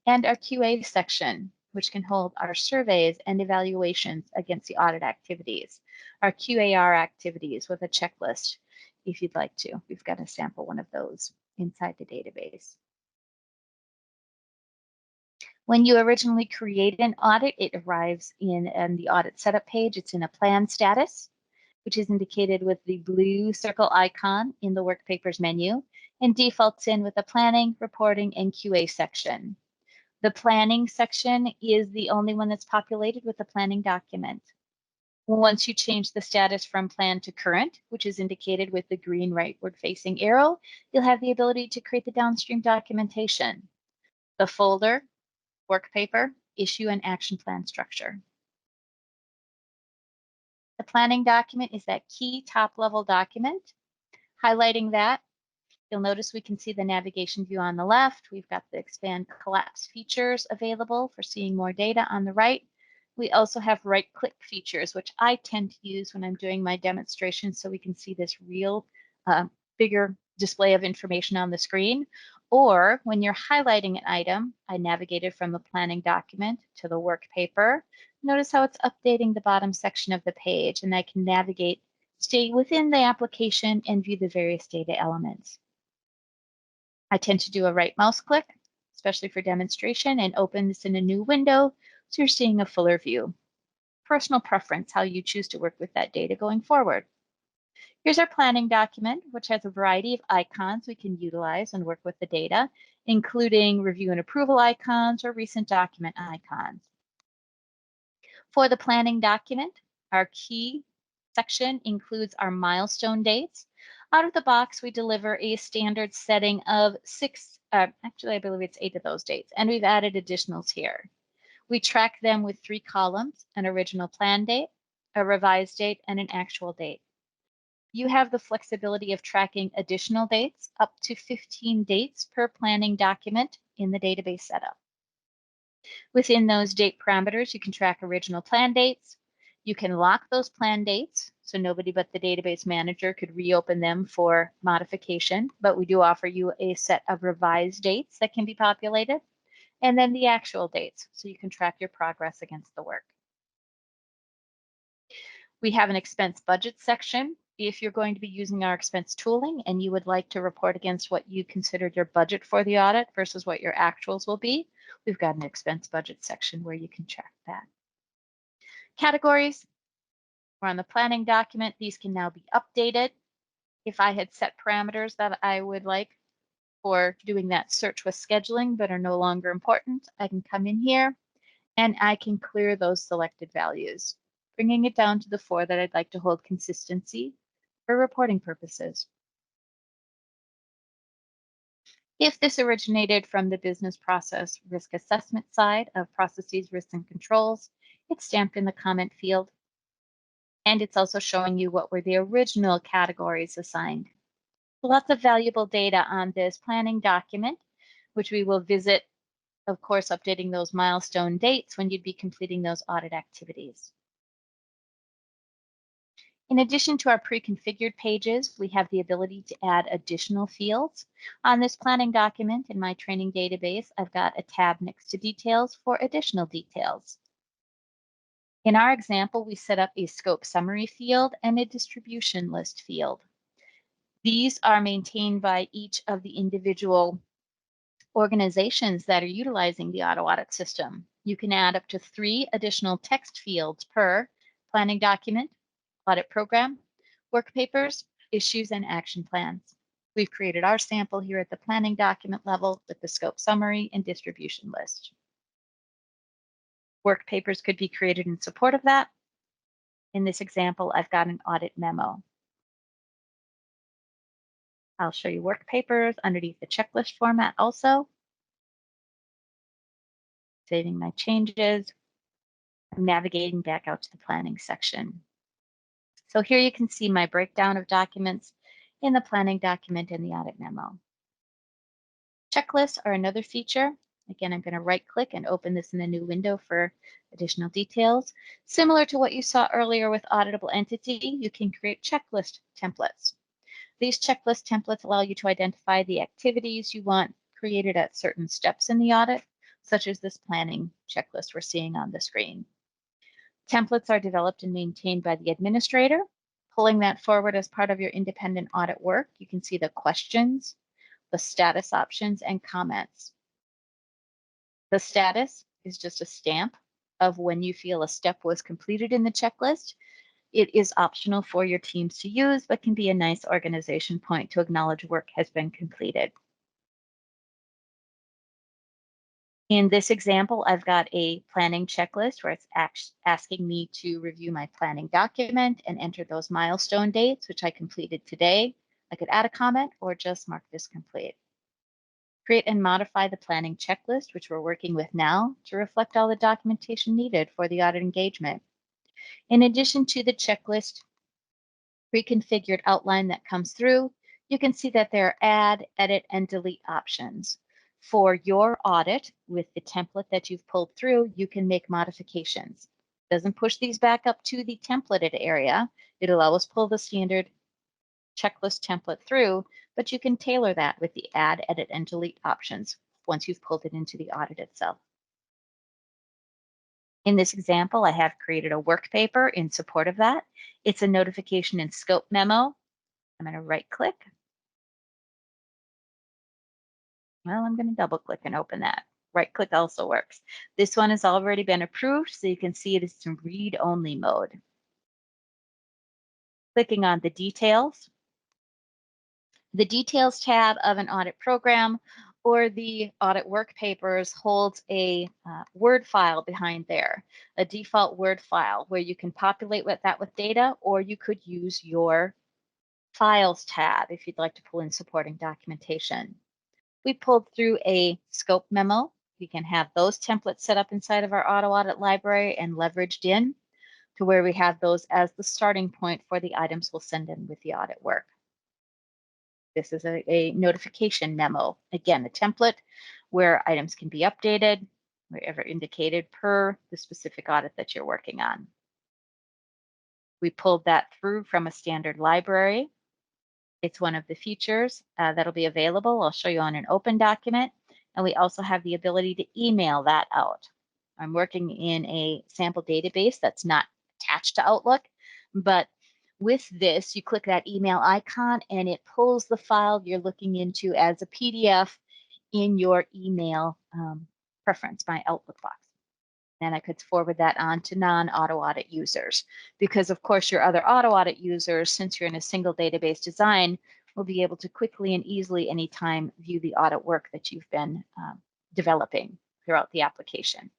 and our QA section, which can hold our surveys and evaluations against the audit activities, our QAR activities with a checklist, if you'd like to. We've got a sample one of those inside the database. When you originally create an audit, it arrives in the audit setup page. It's in a plan status, which is indicated with the blue circle icon in the Work Papers menu, and defaults in with the planning, reporting, and QA section. The planning section is the only one that's populated with the planning document. Once you change the status from plan to current, which is indicated with the green rightward facing arrow, you'll have the ability to create the downstream documentation, the folder, work paper, issue, and action plan structure. The planning document is that key top level document. Highlighting that, you'll notice we can see the navigation view on the left. We've got the expand collapse features available for seeing more data on the right. We also have right click features, which I tend to use when I'm doing my demonstration so we can see this real bigger display of information on the screen. Or when you're highlighting an item, I navigated from the planning document to the work paper. Notice how it's updating the bottom section of the page, and I can navigate, stay within the application, and view the various data elements. I tend to do a right mouse click, especially for demonstration, and open this in a new window so you're seeing a fuller view. Personal preference, how you choose to work with that data going forward. Here's our planning document, which has a variety of icons we can utilize and work with the data, including review and approval icons or recent document icons. For the planning document, our key section includes our milestone dates. Out of the box, we deliver a standard setting of actually, I believe it's 8 of those dates, and we've added additionals here. We track them with 3 columns, an original plan date, a revised date, and an actual date. You have the flexibility of tracking additional dates, up to 15 dates per planning document in the database setup. Within those date parameters, you can track original plan dates. You can lock those plan dates, so nobody but the database manager could reopen them for modification, but we do offer you a set of revised dates that can be populated, and then the actual dates, so you can track your progress against the work. We have an expense budget section. If you're going to be using our expense tooling and you would like to report against what you considered your budget for the audit versus what your actuals will be, we've got an expense budget section where you can track that. Categories, we're on the planning document. These can now be updated. If I had set parameters that I would like for doing that search with scheduling but are no longer important, I can come in here and I can clear those selected values, bringing it down to the 4 that I'd like to hold consistency for reporting purposes. If this originated from the business process risk assessment side of processes, risks, and controls, it's stamped in the comment field. And it's also showing you what were the original categories assigned. Lots of valuable data on this planning document, which we will visit, of course, updating those milestone dates when you'd be completing those audit activities. In addition to our pre-configured pages, we have the ability to add additional fields. On this planning document in my training database, I've got a tab next to details for additional details. In our example, we set up a scope summary field and a distribution list field. These are maintained by each of the individual organizations that are utilizing the AutoAudit system. You can add up to 3 additional text fields per planning document, audit program, work papers, issues, and action plans. We've created our sample here at the planning document level with the scope summary and distribution list. Work papers could be created in support of that. In this example, I've got an audit memo. I'll show you work papers underneath the checklist format also. Saving my changes. I'm navigating back out to the planning section. So here you can see my breakdown of documents in the planning document and the audit memo. Checklists are another feature. Again, I'm going to right click and open this in a new window for additional details. Similar to what you saw earlier with auditable entity, you can create checklist templates. These checklist templates allow you to identify the activities you want created at certain steps in the audit, such as this planning checklist we're seeing on the screen. Templates are developed and maintained by the administrator. Pulling that forward as part of your independent audit work, you can see the questions, the status options, and comments. The status is just a stamp of when you feel a step was completed in the checklist. It is optional for your teams to use, but can be a nice organization point to acknowledge work has been completed. In this example, I've got a planning checklist where it's asking me to review my planning document and enter those milestone dates, which I completed today. I could add a comment or just mark this complete. Create and modify the planning checklist, which we're working with now, to reflect all the documentation needed for the audit engagement. In addition to the checklist pre-configured outline that comes through, you can see that there are add, edit, and delete options. For your audit, with the template that you've pulled through, you can make modifications. It doesn't push these back up to the templated area. It'll always pull the standard checklist template through, but you can tailor that with the add, edit, and delete options once you've pulled it into the audit itself. In this example, I have created a work paper in support of that. It's a notification and scope memo. I'm going to right click. Well, I'm going to double click and open that. Right click also works. This one has already been approved, so you can see it is in read only mode. Clicking on the details. The details tab of an audit program or the audit work papers holds a Word file behind there, a default Word file where you can populate that with data, or you could use your Files tab if you'd like to pull in supporting documentation. We pulled through a scope memo. We can have those templates set up inside of our AutoAudit library and leveraged in to where we have those as the starting point for the items we'll send in with the audit work. This is a notification memo. Again, a template where items can be updated wherever indicated per the specific audit that you're working on. We pulled that through from a standard library. It's one of the features that'll be available. I'll show you on an open document. And we also have the ability to email that out. I'm working in a sample database that's not attached to Outlook, but with this, you click that email icon and it pulls the file you're looking into as a PDF in your email preference, my Outlook box. And I could forward that on to non-AutoAudit users because, of course, your other AutoAudit users, since you're in a single database design, will be able to quickly and easily anytime view the audit work that you've been developing throughout the application.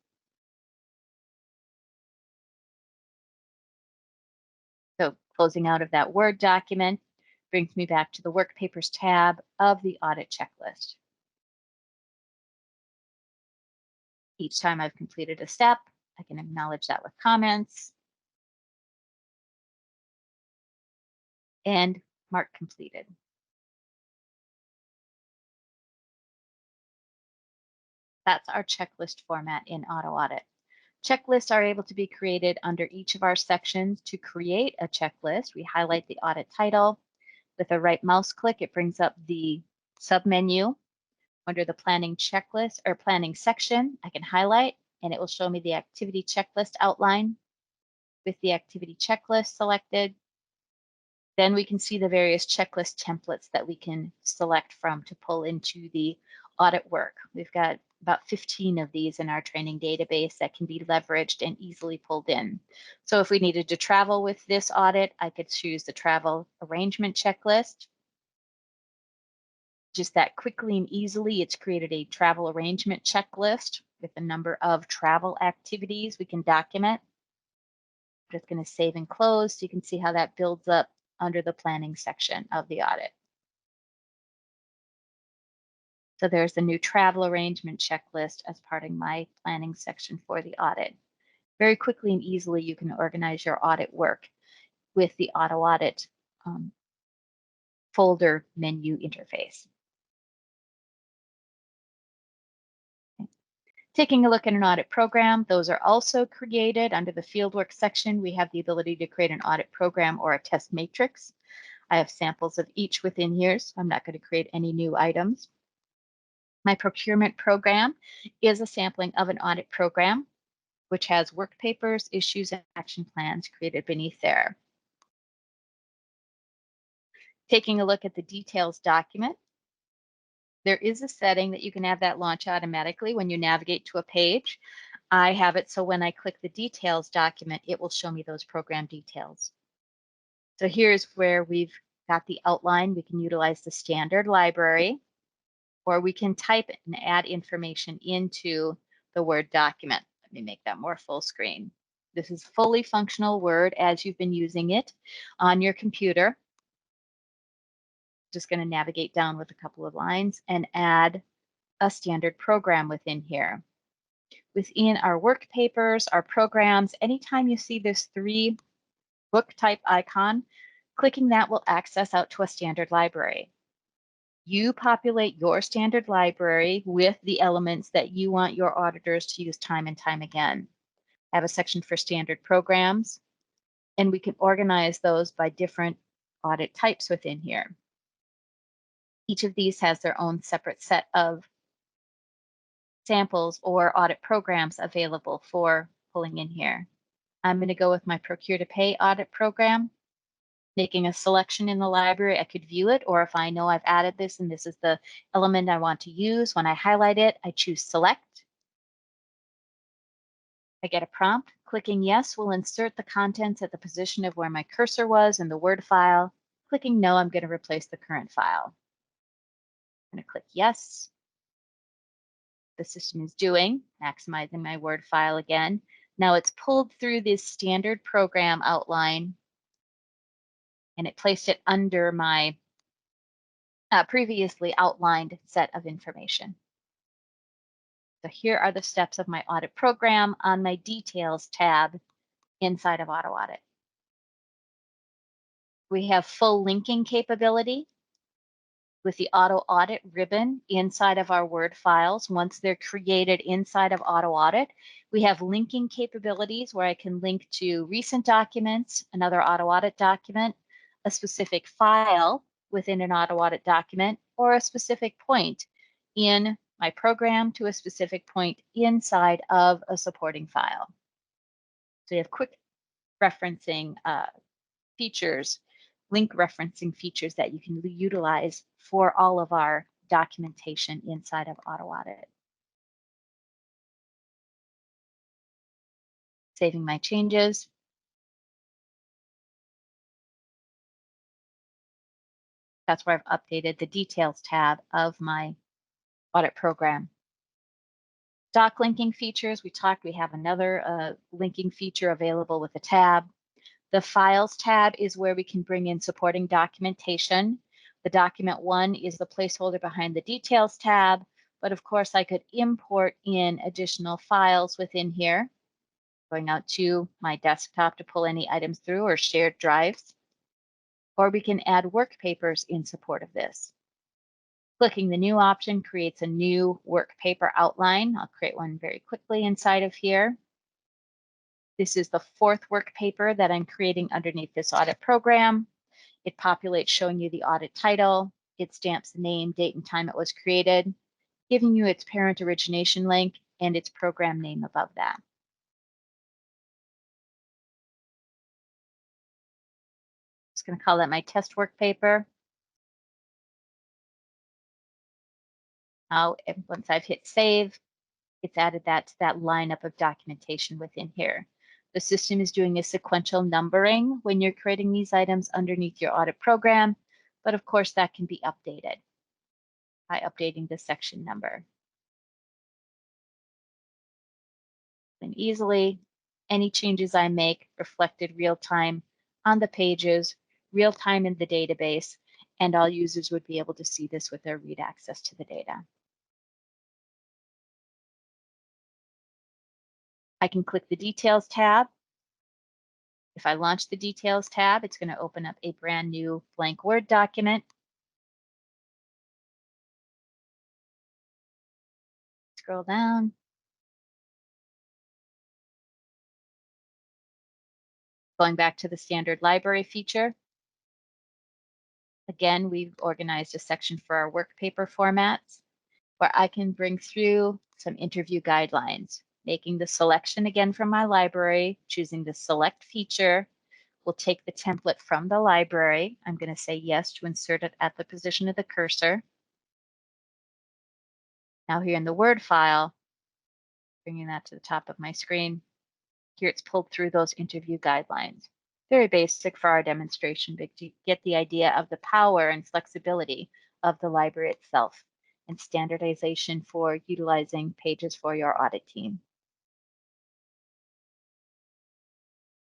So closing out of that Word document brings me back to the Work Papers tab of the audit checklist. Each time I've completed a step, I can acknowledge that with comments and mark completed. That's our checklist format in AutoAudit. Checklists are able to be created under each of our sections. To create a checklist, we highlight the audit title. With a right mouse click, it brings up the submenu. Under the planning checklist or planning section, I can highlight and it will show me the activity checklist outline. With the activity checklist selected, then we can see the various checklist templates that we can select from to pull into the audit work. We've got about 15 of these in our training database that can be leveraged and easily pulled in. So if we needed to travel with this audit, I could choose the travel arrangement checklist. Just that quickly and easily, it's created a travel arrangement checklist with a number of travel activities we can document. I'm just going to save and close so you can see how that builds up under the planning section of the audit. So there's the new travel arrangement checklist as part of my planning section for the audit. Very quickly and easily, you can organize your audit work with the AutoAudit folder menu interface. Okay. Taking a look at an audit program, those are also created under the fieldwork section. We have the ability to create an audit program or a test matrix. I have samples of each within here, so I'm not going to create any new items. My procurement program is a sampling of an audit program, which has work papers, issues, and action plans created beneath there. Taking a look at the details document, there is a setting that you can have that launch automatically when you navigate to a page. I have it so when I click the details document, it will show me those program details. So here's where we've got the outline. We can utilize the standard library, or we can type and add information into the Word document. Let me make that more full screen. This is fully functional Word as you've been using it on your computer. Just going to navigate down with a couple of lines and add a standard program within here. Within our work papers, our programs, anytime you see this 3 book type icon, clicking that will access out to a standard library. You populate your standard library with the elements that you want your auditors to use time and time again. I have a section for standard programs, and we can organize those by different audit types within here. Each of these has their own separate set of samples or audit programs available for pulling in here. I'm going to go with my Procure to Pay audit program. Making a selection in the library, I could view it, or if I know I've added this and this is the element I want to use, when I highlight it, I choose Select. I get a prompt. Clicking Yes will insert the contents at the position of where my cursor was in the Word file. Clicking No, I'm going to replace the current file. I'm going to click Yes. The system is doing, maximizing my Word file again. Now it's pulled through this standard program outline and it placed it under my previously outlined set of information. So here are the steps of my audit program on my Details tab inside of AutoAudit. We have full linking capability with the AutoAudit ribbon inside of our Word files. Once they're created inside of AutoAudit, we have linking capabilities where I can link to recent documents, another AutoAudit document, a specific file within an AutoAudit document, or a specific point in my program to a specific point inside of a supporting file. So you have quick referencing features, link referencing features that you can utilize for all of our documentation inside of AutoAudit. Saving my changes. That's where I've updated the Details tab of my audit program. Doc linking features, we have another linking feature available with a tab. The Files tab is where we can bring in supporting documentation. The document 1 is the placeholder behind the Details tab, but of course I could import in additional files within here, going out to my desktop to pull any items through or shared drives, or we can add work papers in support of this. Clicking the new option creates a new work paper outline. I'll create one very quickly inside of here. This is the 4th work paper that I'm creating underneath this audit program. It populates showing you the audit title. It stamps the name, date, and time it was created, giving you its parent origination link and its program name above that. Just going to call that my test work paper. Now, once I've hit save, it's added that to that lineup of documentation within here. The system is doing a sequential numbering when you're creating these items underneath your audit program, but of course that can be updated by updating the section number. And easily, any changes I make reflected real time on the pages, real time in the database, and all users would be able to see this with their read access to the data. I can click the Details tab. If I launch the Details tab, it's going to open up a brand new blank Word document. Scroll down. Going back to the standard library feature. Again, we've organized a section for our work paper formats where I can bring through some interview guidelines, making the selection again from my library, choosing the select feature. We'll take the template from the library. I'm going to say yes to insert it at the position of the cursor. Now here in the Word file, bringing that to the top of my screen, here it's pulled through those interview guidelines. Very basic for our demonstration, but to get the idea of the power and flexibility of the library itself and standardization for utilizing pages for your audit team.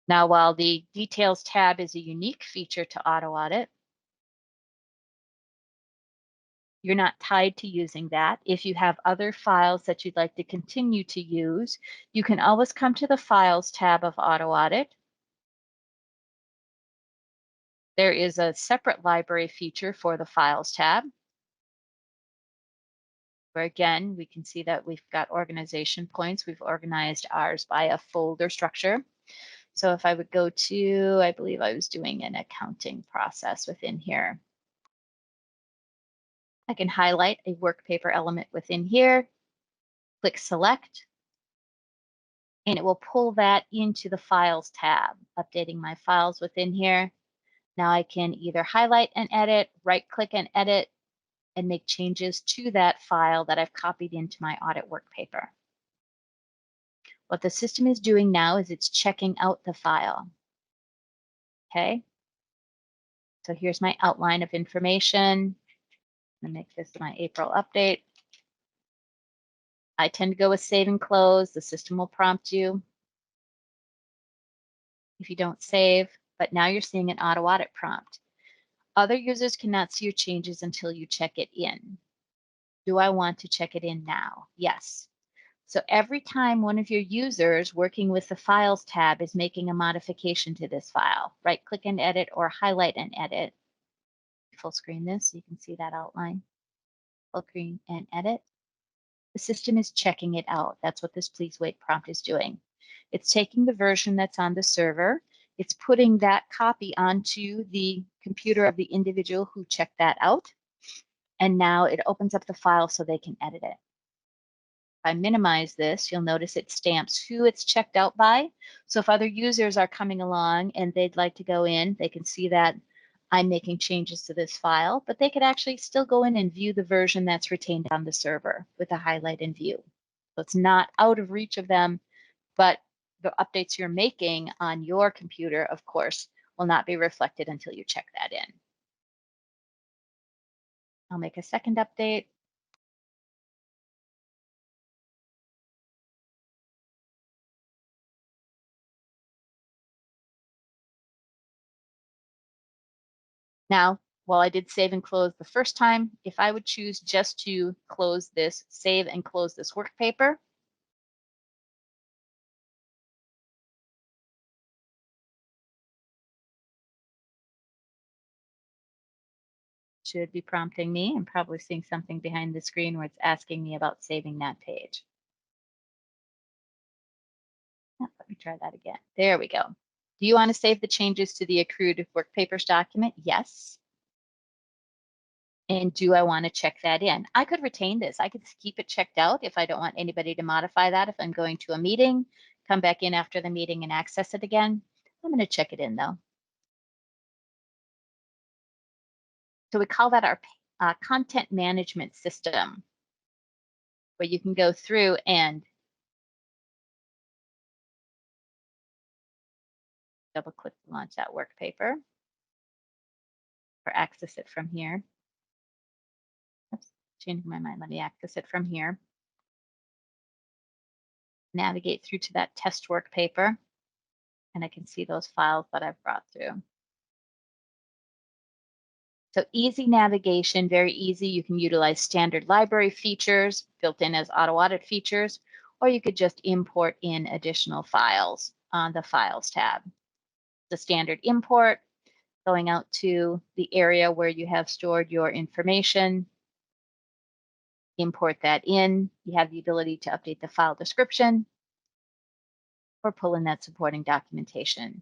Now, while the Details tab is a unique feature to AutoAudit, you're not tied to using that. If you have other files that you'd like to continue to use, you can always come to the Files tab of AutoAudit. There is a separate library feature for the Files tab, where again, we can see that we've got organization points. We've organized ours by a folder structure. So if I would go to, I believe I was doing an accounting process within here. I can highlight a work paper element within here, click select, and it will pull that into the Files tab, updating my files within here. Now I can either highlight and edit, right-click and edit, and make changes to that file that I've copied into my audit work paper. What the system is doing now is it's checking out the file. Okay, so here's my outline of information. I'm gonna make this my April update. I tend to go with save and close. The system will prompt you if you don't save, but now you're seeing an auto audit prompt. Other users cannot see your changes until you check it in. Do I want to check it in now? Yes. So every time one of your users working with the Files tab is making a modification to this file, right-click and edit or highlight and edit. Full screen this so you can see that outline. Full screen and edit. The system is checking it out. That's what this please wait prompt is doing. It's taking the version that's on the server. It's putting that copy onto the computer of the individual who checked that out. And now it opens up the file so they can edit it. If I minimize this, you'll notice it stamps who it's checked out by. So if other users are coming along and they'd like to go in, they can see that I'm making changes to this file, but they could actually still go in and view the version that's retained on the server with a highlight and view. So it's not out of reach of them, but the updates you're making on your computer, of course, will not be reflected until you check that in. I'll make a second update. Now, while I did save and close the first time, if I would choose just to close this, save and close this work paper, should be prompting me. I'm probably seeing something behind the screen where it's asking me about saving that page. Let me try that again. There we go. Do you want to save the changes to the accrued work papers document? Yes. And do I want to check that in? I could retain this. I could keep it checked out if I don't want anybody to modify that. If I'm going to a meeting, come back in after the meeting and access it again. I'm going to check it in though. So we call that our content management system, where you can go through and double click to launch that work paper or access it from here. Oops, changing my mind. Let me access it from here. Navigate through to that test work paper, and I can see those files that I've brought through. So easy navigation, very easy. You can utilize standard library features built in as auto audit features, or you could just import in additional files on the Files tab. The standard import, going out to the area where you have stored your information, import that in. You have the ability to update the file description or pull in that supporting documentation.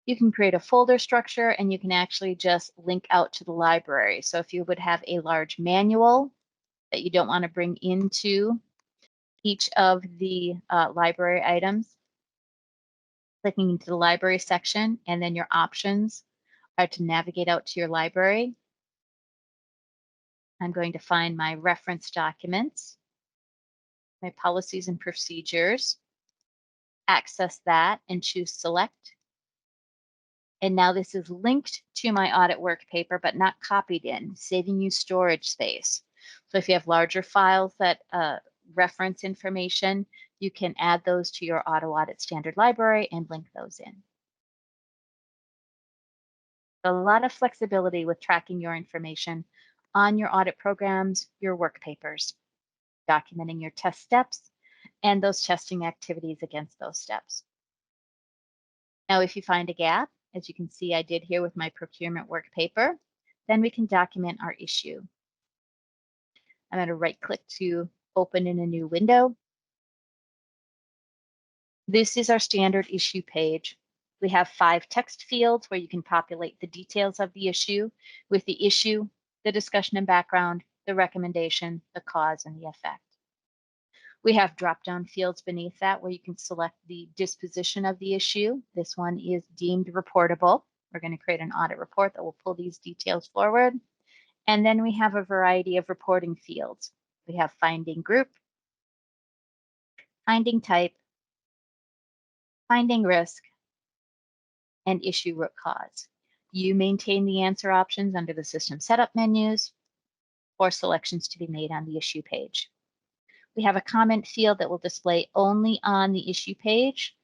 You can create a folder structure and you can actually just link out to the library. So if you would have a large manual that you don't want to bring into each of the library items, clicking into the library section, and then your options are to navigate out to your library. I'm going to find my reference documents, my policies and procedures, access that and choose select. And now this is linked to my audit work paper, but not copied in, saving you storage space. So if you have larger files that reference information, you can add those to your auto audit standard library and link those in. A lot of flexibility with tracking your information on your audit programs, your work papers, documenting your test steps, and those testing activities against those steps. Now, if you find a gap, as you can see I did here with my procurement work paper, then we can document our issue. I'm going to right click to open in a new window. This is our standard issue page. We have 5 text fields where you can populate the details of the issue with the issue, the discussion and background, the recommendation, the cause, and the effect. We have drop-down fields beneath that where you can select the disposition of the issue. This one is deemed reportable. We're going to create an audit report that will pull these details forward. And then we have a variety of reporting fields. We have finding group, finding type, finding risk, and issue root cause. You maintain the answer options under the system setup menus or selections to be made on the issue page. We have a comment field that will display only on the issue page.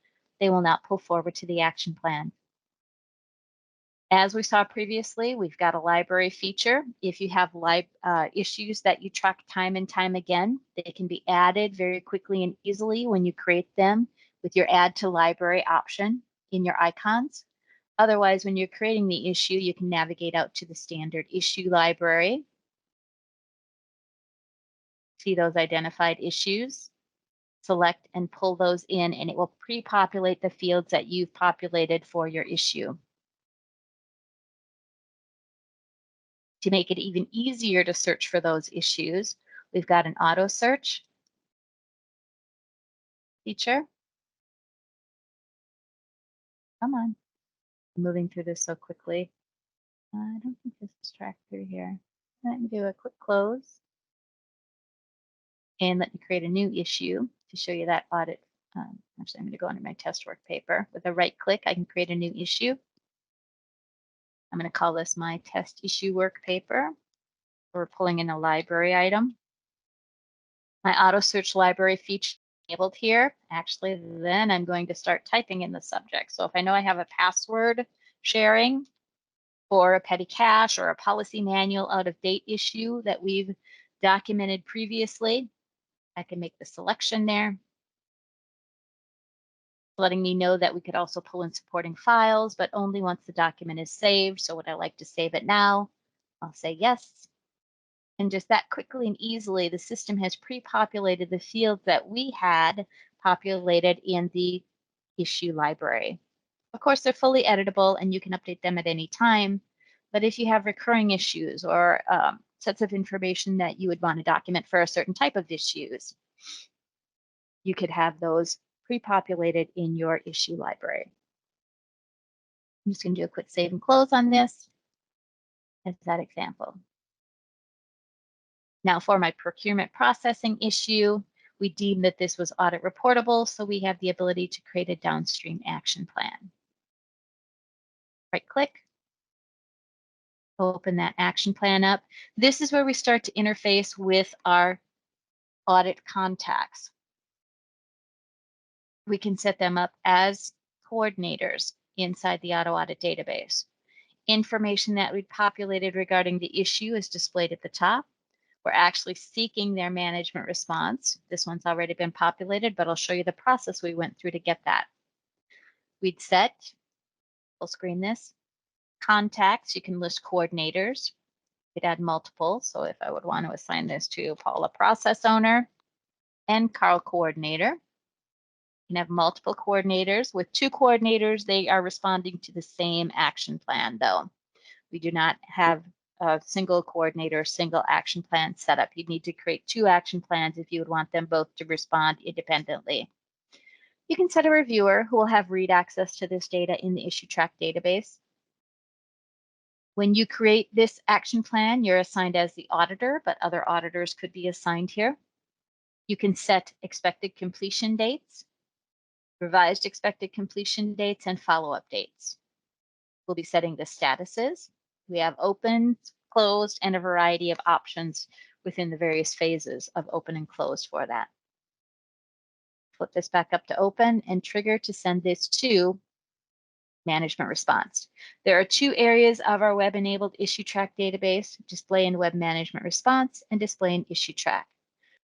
They will not pull forward to the action plan. As we saw previously, we've got a library feature. If you have issues that you track time and time again, they can be added very quickly and easily when you create them with your Add to Library option in your icons. Otherwise, when you're creating the issue, you can navigate out to the standard issue library. See those identified issues, select and pull those in, and it will pre-populate the fields that you've populated for your issue. To make it even easier to search for those issues, we've got an auto search feature. Come on, I'm moving through this so quickly. I don't think this is tracked through here. Let me do a quick close and let me create a new issue to show you that audit. Actually, I'm going to go under my test work paper. With a right click, I can create a new issue. I'm going to call this my test issue work paper. We're pulling in a library item. My auto search library feature enabled here. Actually, then I'm going to start typing in the subject. So if I know I have a password sharing for a petty cash or a policy manual out of date issue that we've documented previously, I can make the selection there, letting me know that we could also pull in supporting files, but only once the document is saved. So would I like to save it now? I'll say yes. And just that quickly and easily, the system has pre-populated the fields that we had populated in the issue library. Of course, they're fully editable and you can update them at any time. But if you have recurring issues or sets of information that you would want to document for a certain type of issues, you could have those pre-populated in your issue library. I'm just going to do a quick save and close on this as that example. Now for my procurement processing issue, we deem that this was audit reportable, so we have the ability to create a downstream action plan. Right click, open that action plan up. This is where we start to interface with our audit contacts. We can set them up as coordinators inside the AutoAudit database. Information that we populated regarding the issue is displayed at the top. We're actually seeking their management response. This one's already been populated, but I'll show you the process we went through to get that. We'd set, full screen this, contacts. You can list coordinators. You could add multiple. So if I would want to assign this to Paula, process owner, and Carl, coordinator. You can have multiple coordinators. With two coordinators, they are responding to the same action plan, though. We do not have a single coordinator, single action plan set up. You'd need to create two action plans if you would want them both to respond independently. You can set a reviewer who will have read access to this data in the issue track database. When you create this action plan, you're assigned as the auditor, but other auditors could be assigned here. You can set expected completion dates, revised expected completion dates, and follow-up dates. We'll be setting the statuses. We have open, closed, and a variety of options within the various phases of open and closed for that. Flip this back up to open and trigger to send this to management response. There are two areas of our web-enabled issue track database: display and web management response, and display and issue track.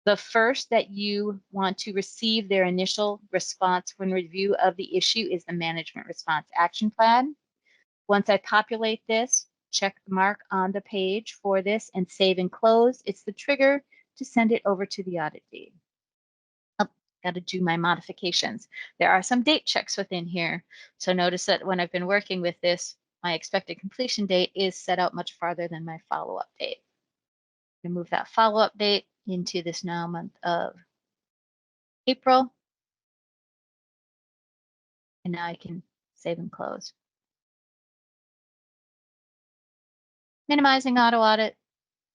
The first that you want to receive their initial response when review of the issue is the management response action plan. Once I populate this, check the mark on the page for this and save and close, it's the trigger to send it over to the audit team. Got to do my modifications. There are some date checks within here. So notice that when I've been working with this, my expected completion date is set out much farther than my follow-up date. I'm going to move that follow-up date into this now month of April. And now I can save and close. Minimizing auto audit.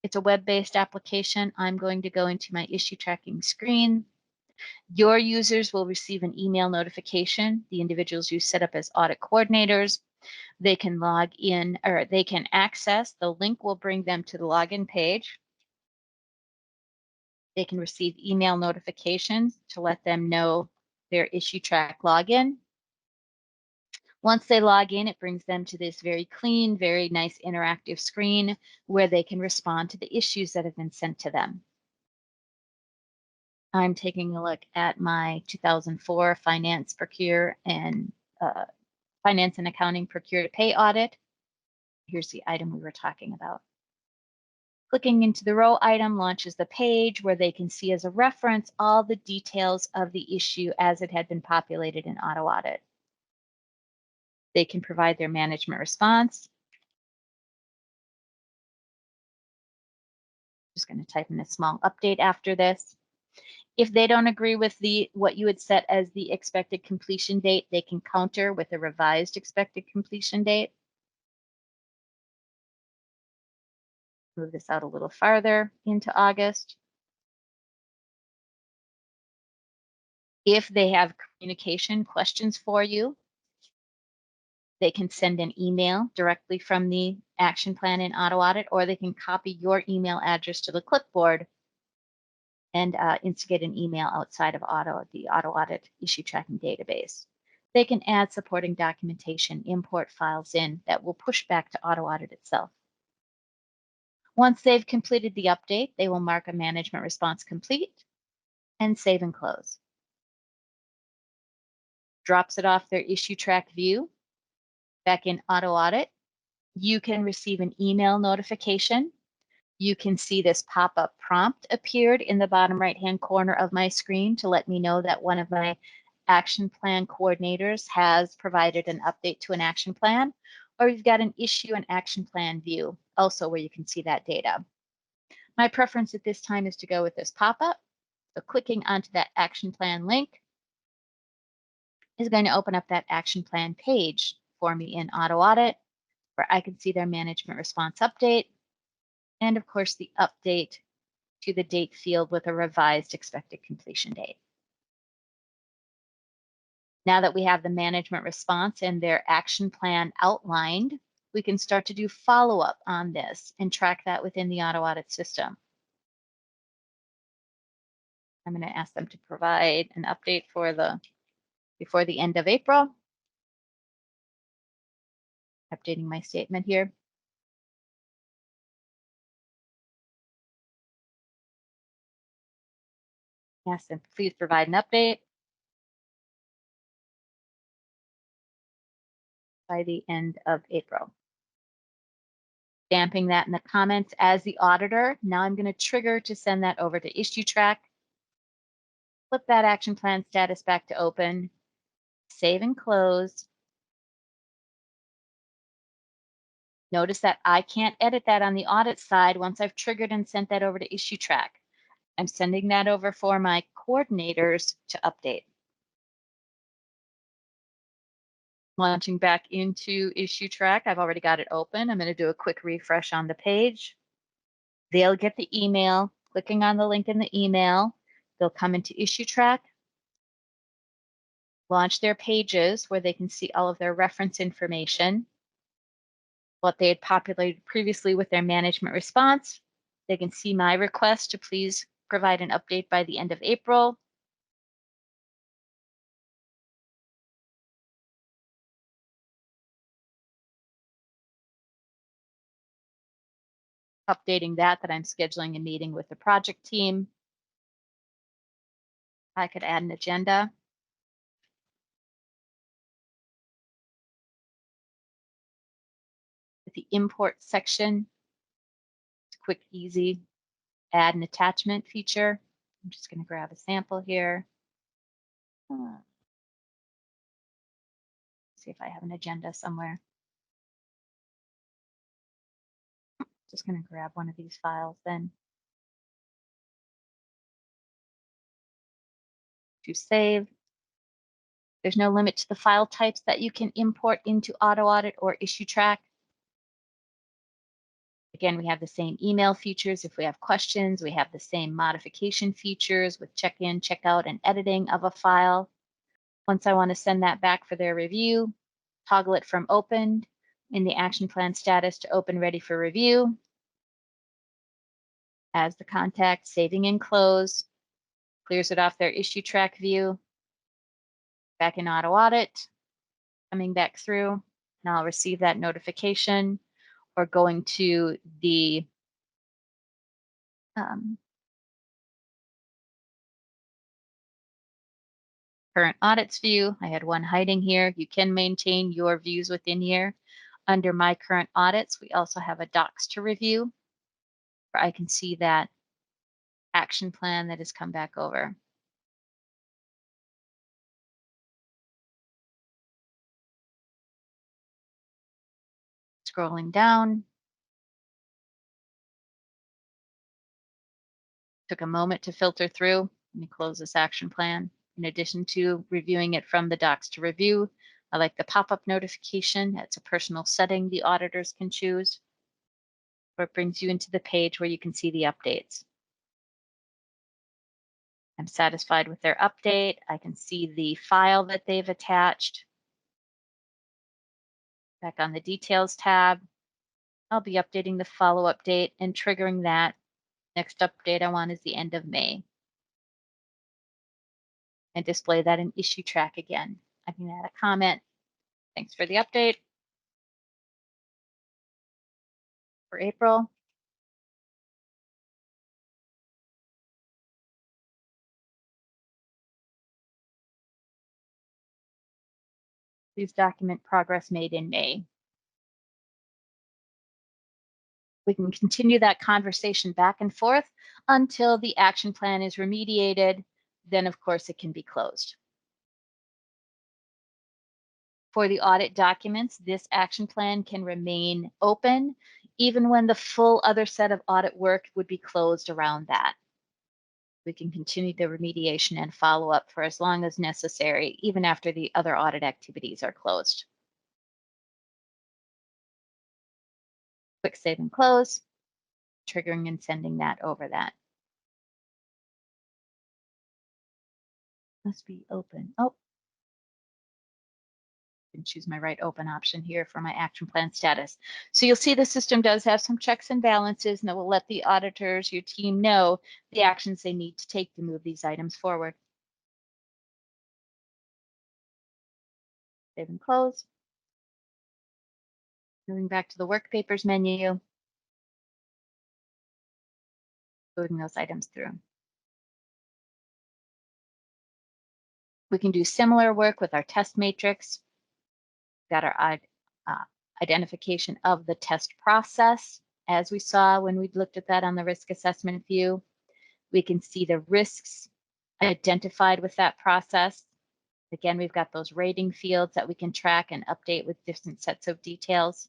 It's a web-based application. I'm going to go into my issue tracking screen. Your users will receive an email notification. The individuals you set up as audit coordinators, they can log in, or they can access. The link will bring them to the login page. They can receive email notifications to let them know their issue track login. Once they log in, it brings them to this very clean, very nice interactive screen where they can respond to the issues that have been sent to them. I'm taking a look at my 2004 finance and accounting procure to pay audit. Here's the item we were talking about. Clicking into the row item launches the page where they can see as a reference all the details of the issue as it had been populated in AutoAudit. They can provide their management response. Just going to type in a small update after this. If they don't agree with what you had set as the expected completion date, they can counter with a revised expected completion date. Move this out a little farther into August. If they have communication questions for you, they can send an email directly from the action plan in AutoAudit, or they can copy your email address to the clipboard and instigate an email outside of the AutoAudit issue tracking database. They can add supporting documentation, import files in that will push back to AutoAudit itself. Once they've completed the update, they will mark a management response complete and save and close. Drops it off their issue track view. Back in AutoAudit, you can receive an email notification. You can see this pop-up prompt appeared in the bottom right-hand corner of my screen to let me know that one of my action plan coordinators has provided an update to an action plan, or you've got an issue and action plan view also where you can see that data. My preference at this time is to go with this pop-up. So clicking onto that action plan link is going to open up that action plan page for me in AutoAudit, where I can see their management response update, and of course the update to the date field with a revised expected completion date. Now that we have the management response and their action plan outlined, we can start to do follow-up on this and track that within the AutoAudit system. I'm going to ask them to provide an update before the end of April. Updating my statement here. Ask them, please provide an update by the end of April. Stamping that in the comments as the auditor. Now I'm going to trigger to send that over to issue track. Flip that action plan status back to open. Save and close. Notice that I can't edit that on the audit side once I've triggered and sent that over to issue track. I'm sending that over for my coordinators to update. Launching back into issue track. I've already got it open. I'm going to do a quick refresh on the page. They'll get the email. Clicking on the link in the email, they'll come into issue track, launch their pages where they can see all of their reference information, what they had populated previously with their management response. They can see my request to please provide an update by the end of April. Updating that I'm scheduling a meeting with the project team. I could add an agenda. With the import section, it's quick, easy, add an attachment feature. I'm just going to grab a sample here. See if I have an agenda somewhere. Just going to grab one of these files then. To save. There's no limit to the file types that you can import into AutoAudit or issue track. Again, we have the same email features. If we have questions, we have the same modification features with check-in, check-out, and editing of a file. Once I want to send that back for their review, toggle it from opened in the action plan status to open ready for review. As the contact, saving and close, clears it off their issue track view. Back in AutoAudit, coming back through, and I'll receive that notification, or going to the current audits view. I had one hiding here. You can maintain your views within here. Under my current audits, we also have a docs to review, where I can see that action plan that has come back over. Scrolling down, took a moment to filter through. Let me close this action plan. In addition to reviewing it from the docs to review, I like the pop-up notification. It's a personal setting the auditors can choose, or it brings you into the page where you can see the updates. I'm satisfied with their update. I can see the file that they've attached. Back on the details tab, I'll be updating the follow-up date and triggering that. Next update I want is the end of May. And display that in issue track again. I can add a comment. Thanks for the update for April. Please document progress made in May. We can continue that conversation back and forth until the action plan is remediated. Then, of course, it can be closed. For the audit documents, this action plan can remain open even when the full other set of audit work would be closed around that. We can continue the remediation and follow up for as long as necessary, even after the other audit activities are closed. Quick save and close, triggering and sending that over that. Must be open. Oh, and choose my right open option here for my action plan status. So you'll see the system does have some checks and balances, and it will let the auditors, your team, know the actions they need to take to move these items forward. Save and close. Moving back to the work papers menu, moving those items through. We can do similar work with our test matrix. Got our identification of the test process, as we saw when we looked at that on the risk assessment view. We can see the risks identified with that process. Again, we've got those rating fields that we can track and update with different sets of details,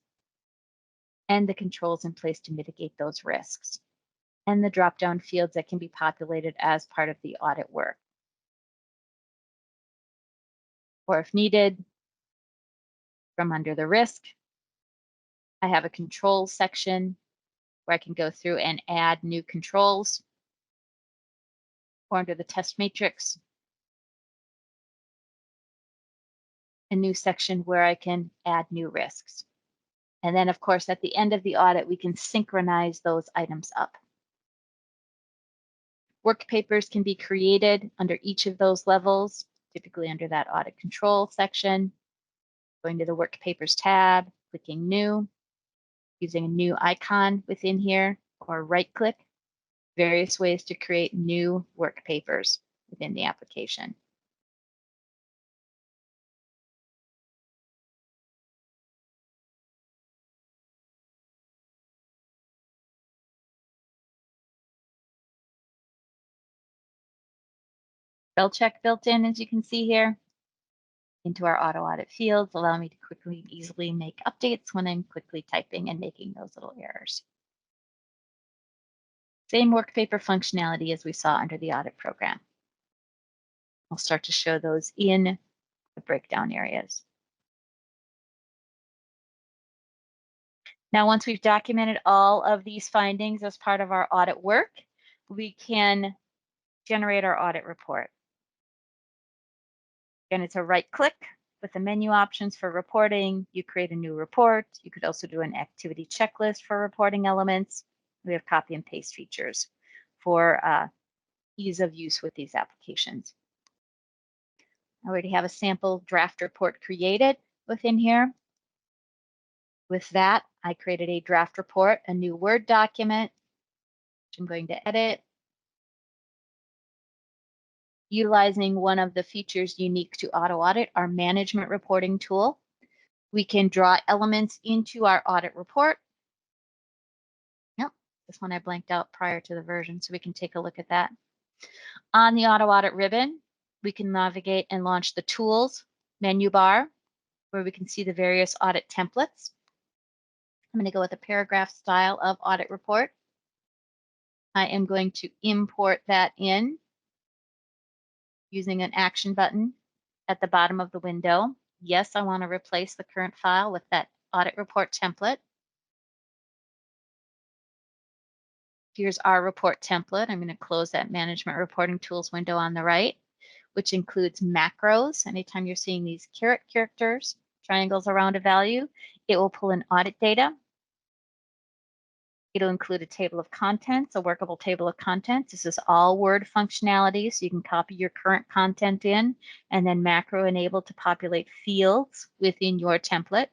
and the controls in place to mitigate those risks, and the drop-down fields that can be populated as part of the audit work. Or if needed, from under the risk, I have a controls section where I can go through and add new controls. Or under the test matrix, a new section where I can add new risks. And then, of course, at the end of the audit, we can synchronize those items up. Work papers can be created under each of those levels, typically under that audit control section. Going to the work papers tab, clicking new, using a new icon within here, or right click, various ways to create new work papers within the application. Spell check built in, as you can see here, into our auto audit fields, allow me to quickly and easily make updates when I'm quickly typing and making those little errors. Same work paper functionality as we saw under the audit program. I'll start to show those in the breakdown areas. Now, once we've documented all of these findings as part of our audit work, we can generate our audit report. Again, it's a right click with the menu options for reporting. You create a new report. You could also do an activity checklist for reporting elements. We have copy and paste features for ease of use with these applications. I already have a sample draft report created. within here. With that, I created a draft report, a new Word document, which I'm going to edit, utilizing one of the features unique to AutoAudit, our management reporting tool. We can draw elements into our audit report. Yep, this one I blanked out prior to the version, so we can take a look at that. On the AutoAudit ribbon, we can navigate and launch the Tools menu bar, where we can see the various audit templates. I'm going to go with a paragraph style of audit report. I am going to import that in using an action button at the bottom of the window. Yes, I want to replace the current file with that audit report template. Here's our report template. I'm going to close that management reporting tools window on the right, which includes macros. Anytime you're seeing these caret characters, triangles around a value, it will pull in audit data. It'll include a table of contents, a workable table of contents. This is all Word functionality, so you can copy your current content in and then macro enable to populate fields within your template.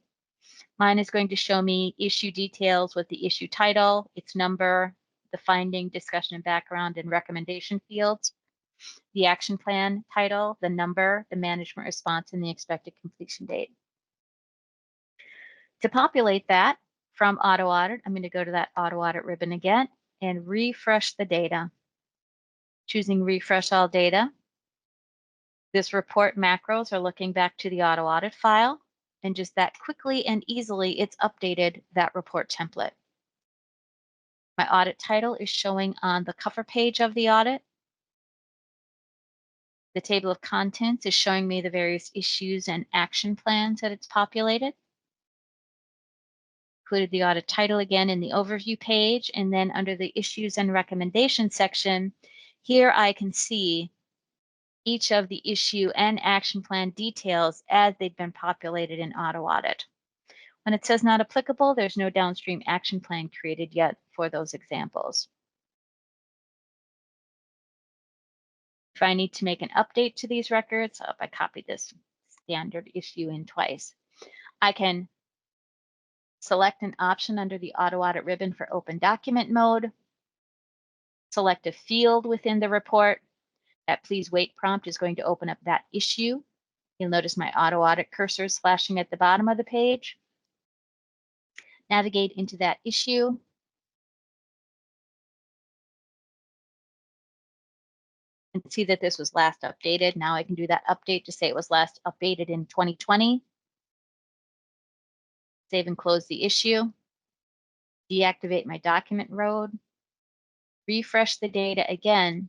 Mine is going to show me issue details with the issue title, its number, the finding, discussion, and background, and recommendation fields, the action plan title, the number, the management response, and the expected completion date. To populate that from AutoAudit, I'm going to go to that AutoAudit ribbon again and refresh the data. Choosing Refresh All Data. This report macros are looking back to the AutoAudit file, and just that quickly and easily, it's updated that report template. My audit title is showing on the cover page of the audit. The table of contents is showing me the various issues and action plans that it's populated. Included the audit title again in the overview page, and then under the issues and recommendations section, here I can see each of the issue and action plan details as they've been populated in AutoAudit. When it says not applicable, there's no downstream action plan created yet for those examples. If I need to make an update to these records, if I copy this standard issue in twice, I can select an option under the AutoAudit ribbon for open document mode, select a field within the report. That please wait prompt is going to open up that issue. You'll notice my AutoAudit cursor is flashing at the bottom of the page. Navigate into that issue. And see that this was last updated. Now I can do that update to say it was last updated in 2020. Save and close the issue. Deactivate my document mode. Refresh the data again.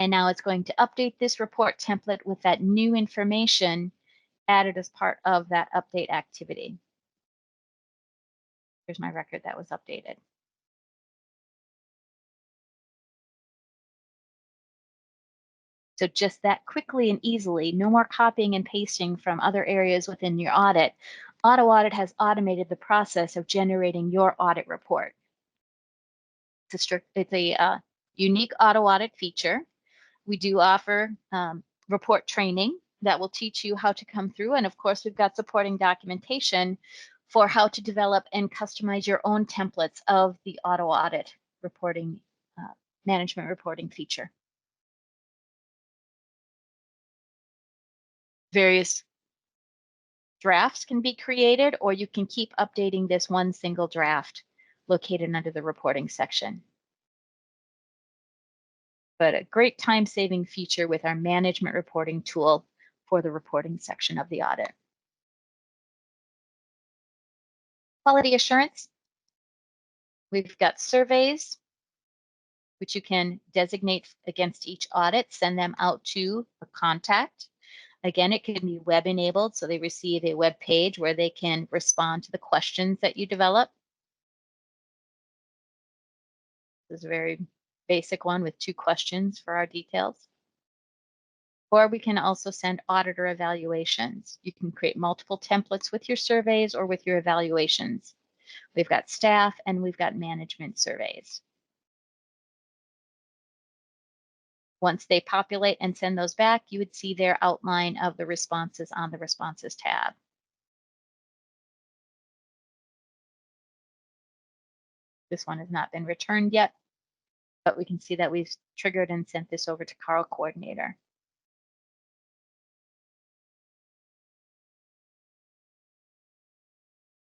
And now it's going to update this report template with that new information added as part of that update activity. Here's my record that was updated. So just that quickly and easily, no more copying and pasting from other areas within your audit. AutoAudit has automated the process of generating your audit report. It's a unique AutoAudit feature. We do offer report training that will teach you how to come through. And of course, we've got supporting documentation for how to develop and customize your own templates of the AutoAudit reporting, management reporting feature. Various drafts can be created, or you can keep updating this one single draft located under the reporting section. But a great time-saving feature with our management reporting tool for the reporting section of the audit. Quality assurance. We've got surveys, which you can designate against each audit, send them out to a contact. Again, it can be web enabled, so they receive a web page where they can respond to the questions that you develop. This is a very basic one with 2 questions for our details. Or we can also send auditor evaluations. You can create multiple templates with your surveys or with your evaluations. We've got staff and we've got management surveys. Once they populate and send those back, you would see their outline of the responses on the Responses tab. This one has not been returned yet, but we can see that we've triggered and sent this over to Carl Coordinator.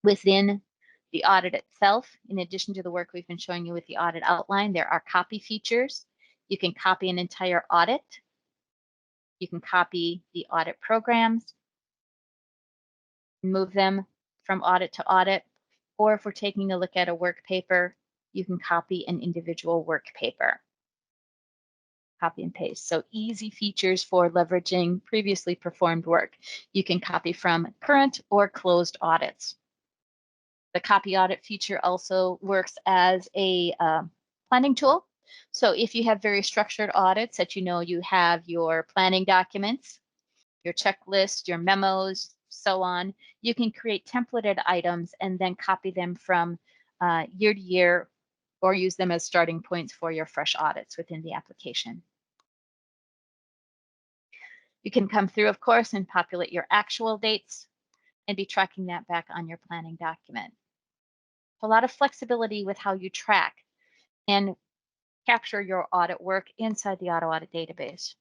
Within the audit itself, in addition to the work we've been showing you with the audit outline, there are copy features. You can copy an entire audit. You can copy the audit programs, move them from audit to audit, or if we're taking a look at a work paper, you can copy an individual work paper. Copy and paste. So easy features for leveraging previously performed work. You can copy from current or closed audits. The copy audit feature also works as a planning tool. So if you have very structured audits that you know you have your planning documents, your checklist, your memos, so on, you can create templated items and then copy them from year to year or use them as starting points for your fresh audits within the application. You can come through, of course, and populate your actual dates and be tracking that back on your planning document. A lot of flexibility with how you track and capture your audit work inside the AutoAudit database.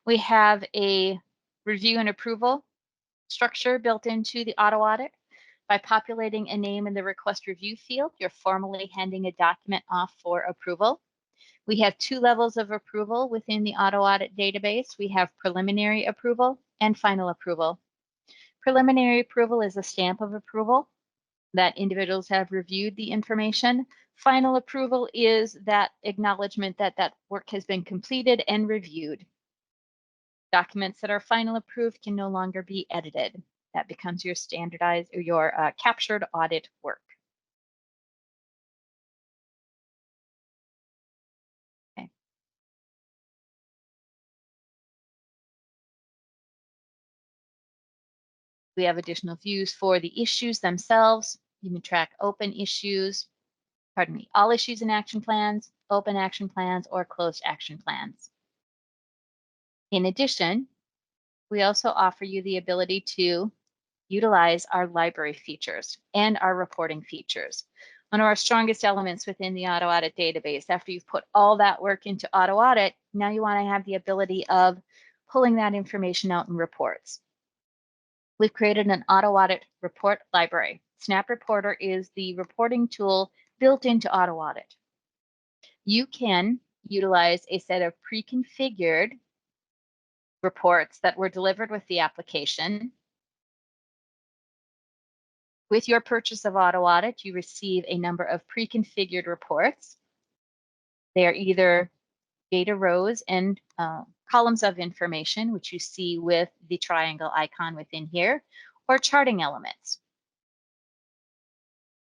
We have a review and approval structure built into the AutoAudit. By populating a name in the request review field, you're formally handing a document off for approval. We have two levels of approval within the AutoAudit database. We have preliminary approval and final approval. Preliminary approval is a stamp of approval that individuals have reviewed the information. Final approval is that acknowledgement that that work has been completed and reviewed. Documents that are final approved can no longer be edited. That becomes your standardized or your captured audit work. Okay. We have additional views for the issues themselves. You can track open issues, all issues and action plans, open action plans, or closed action plans. In addition, we also offer you the ability to utilize our library features and our reporting features. One of our strongest elements within the AutoAudit database, after you've put all that work into AutoAudit, now you want to have the ability of pulling that information out in reports. We've created an AutoAudit report library. Snap Reporter is the reporting tool built into AutoAudit. You can utilize a set of pre-configured reports that were delivered with the application. With your purchase of AutoAudit, you receive a number of pre-configured reports. They are either data rows and columns of information, which you see with the triangle icon within here, or charting elements.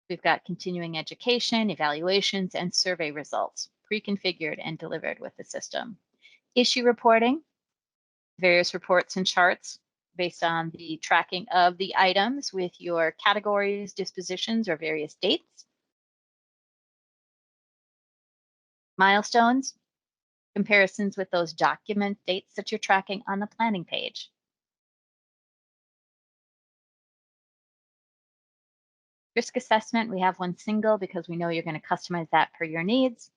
We've got continuing education, evaluations, and survey results, pre-configured and delivered with the system. Issue reporting, various reports and charts based on the tracking of the items with your categories, dispositions, or various dates. Milestones, comparisons with those document dates that you're tracking on the planning page. Risk assessment, we have one single because we know you're going to customize that per your needs.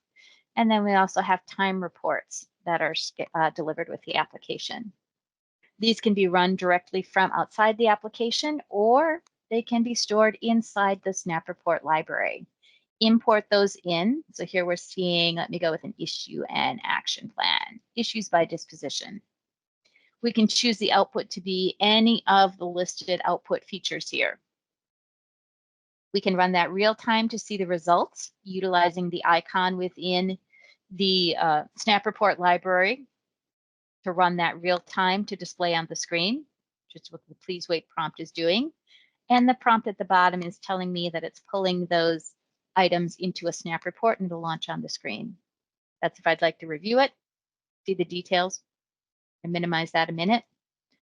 And then we also have time reports that are delivered with the application. These can be run directly from outside the application, or they can be stored inside the Snap Report library. Import those in. So here we're seeing, let me go with an issue and action plan. Issues by disposition. We can choose the output to be any of the listed output features here. We can run that real time to see the results utilizing the icon within the Snap Report library to run that real time to display on the screen, just what the please wait prompt is doing. And the prompt at the bottom is telling me that it's pulling those items into a Snap Report and it'll launch on the screen. That's if I'd like to review it, see the details, and minimize that a minute.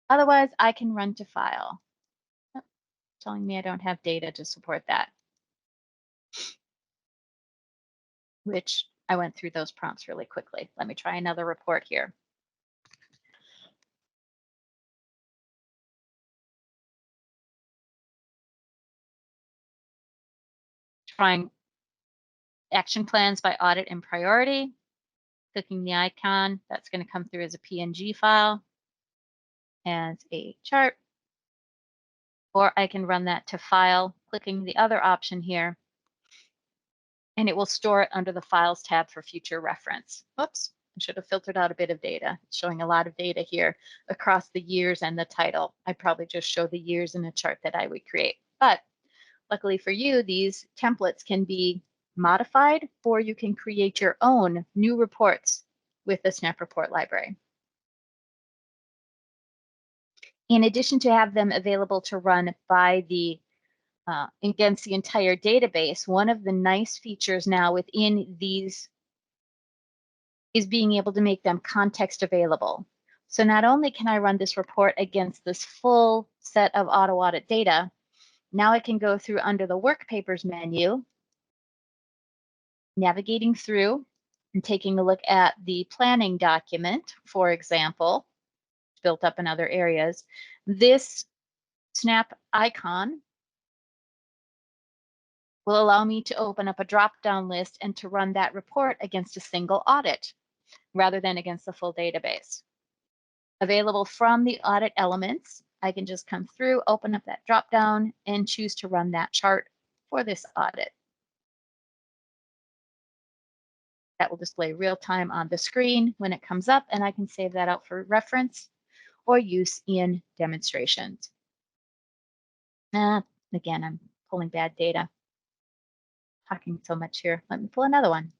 Otherwise, I can run to file. Oh, telling me I don't have data to support that, which I went through those prompts really quickly. Let me try another report here. trying action plans by audit and priority, clicking the icon, that's going to come through as a PNG file as a chart, or I can run that to file, clicking the other option here, and it will store it under the Files tab for future reference. Oops, I should have filtered out a bit of data. It's showing a lot of data here across the years and the title. I probably just show the years in a chart that I would create. But luckily for you, these templates can be modified, or you can create your own new reports with the Snap Report library. In addition to have them available to run by the against the entire database, one of the nice features now within these is being able to make them context available. So not only can I run this report against this full set of AutoAudit data, now I can go through under the Work Papers menu, navigating through and taking a look at the planning document, for example, built up in other areas. This Snap icon will allow me to open up a drop-down list and to run that report against a single audit rather than against the full database. Available from the audit elements, I can just come through, open up that drop-down, and choose to run that chart for this audit. That will display real time on the screen when it comes up, and I can save that out for reference or use in demonstrations. Again, I'm pulling bad data. Talking so much here. Let me pull another one.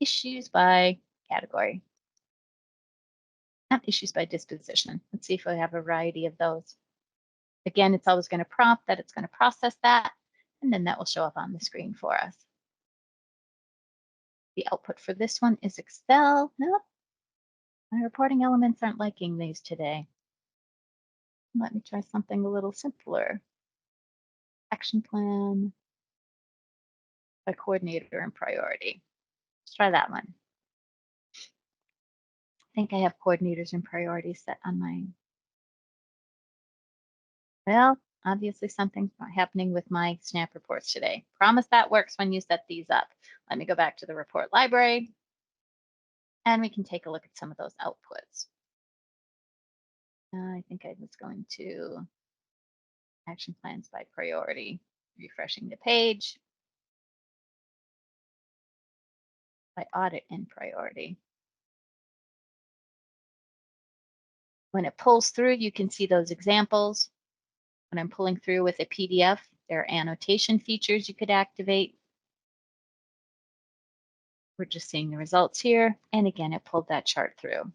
Issues by category. Not issues by disposition. Let's see if I have a variety of those. Again, it's always going to prompt that it's going to process that, and then that will show up on the screen for us. The output for this one is Excel. Nope. My reporting elements aren't liking these today. Let me try something a little simpler. Action plan by coordinator and priority. Let's try that one. I think I have coordinators and priorities set on mine. Well, obviously something's not happening with my Snap reports today. Promise that works when you set these up. Let me go back to the report library, and we can take a look at some of those outputs. I think I was going to action plans by priority, refreshing the page by audit and priority. When it pulls through, you can see those examples. When I'm pulling through with a PDF, there are annotation features you could activate. We're just seeing the results here. And again, it pulled that chart through.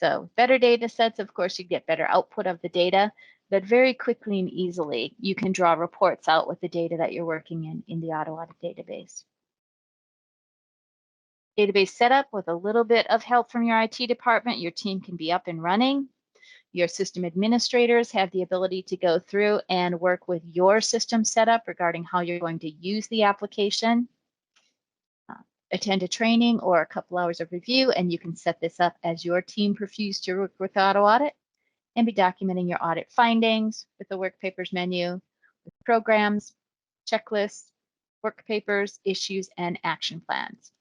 So better data sets, of course, you get better output of the data, but very quickly and easily, you can draw reports out with the data that you're working in the AutoAudit database. Database setup with a little bit of help from your IT department, your team can be up and running. Your system administrators have the ability to go through and work with your system setup regarding how you're going to use the application. Attend a training or a couple hours of review, and you can set this up as your team prefers to work with AutoAudit and be documenting your audit findings with the Work Papers menu, with programs, checklists, work papers, issues, and action plans.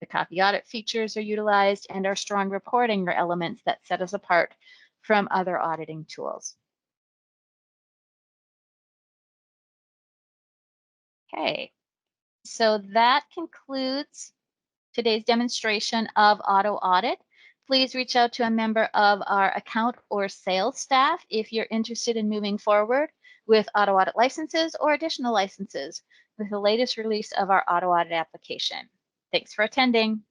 The copy audit features are utilized, and our strong reporting are elements that set us apart from other auditing tools. Okay, so that concludes today's demonstration of AutoAudit. Please reach out to a member of our account or sales staff if you're interested in moving forward with AutoAudit licenses or additional licenses with the latest release of our AutoAudit application. Thanks for attending.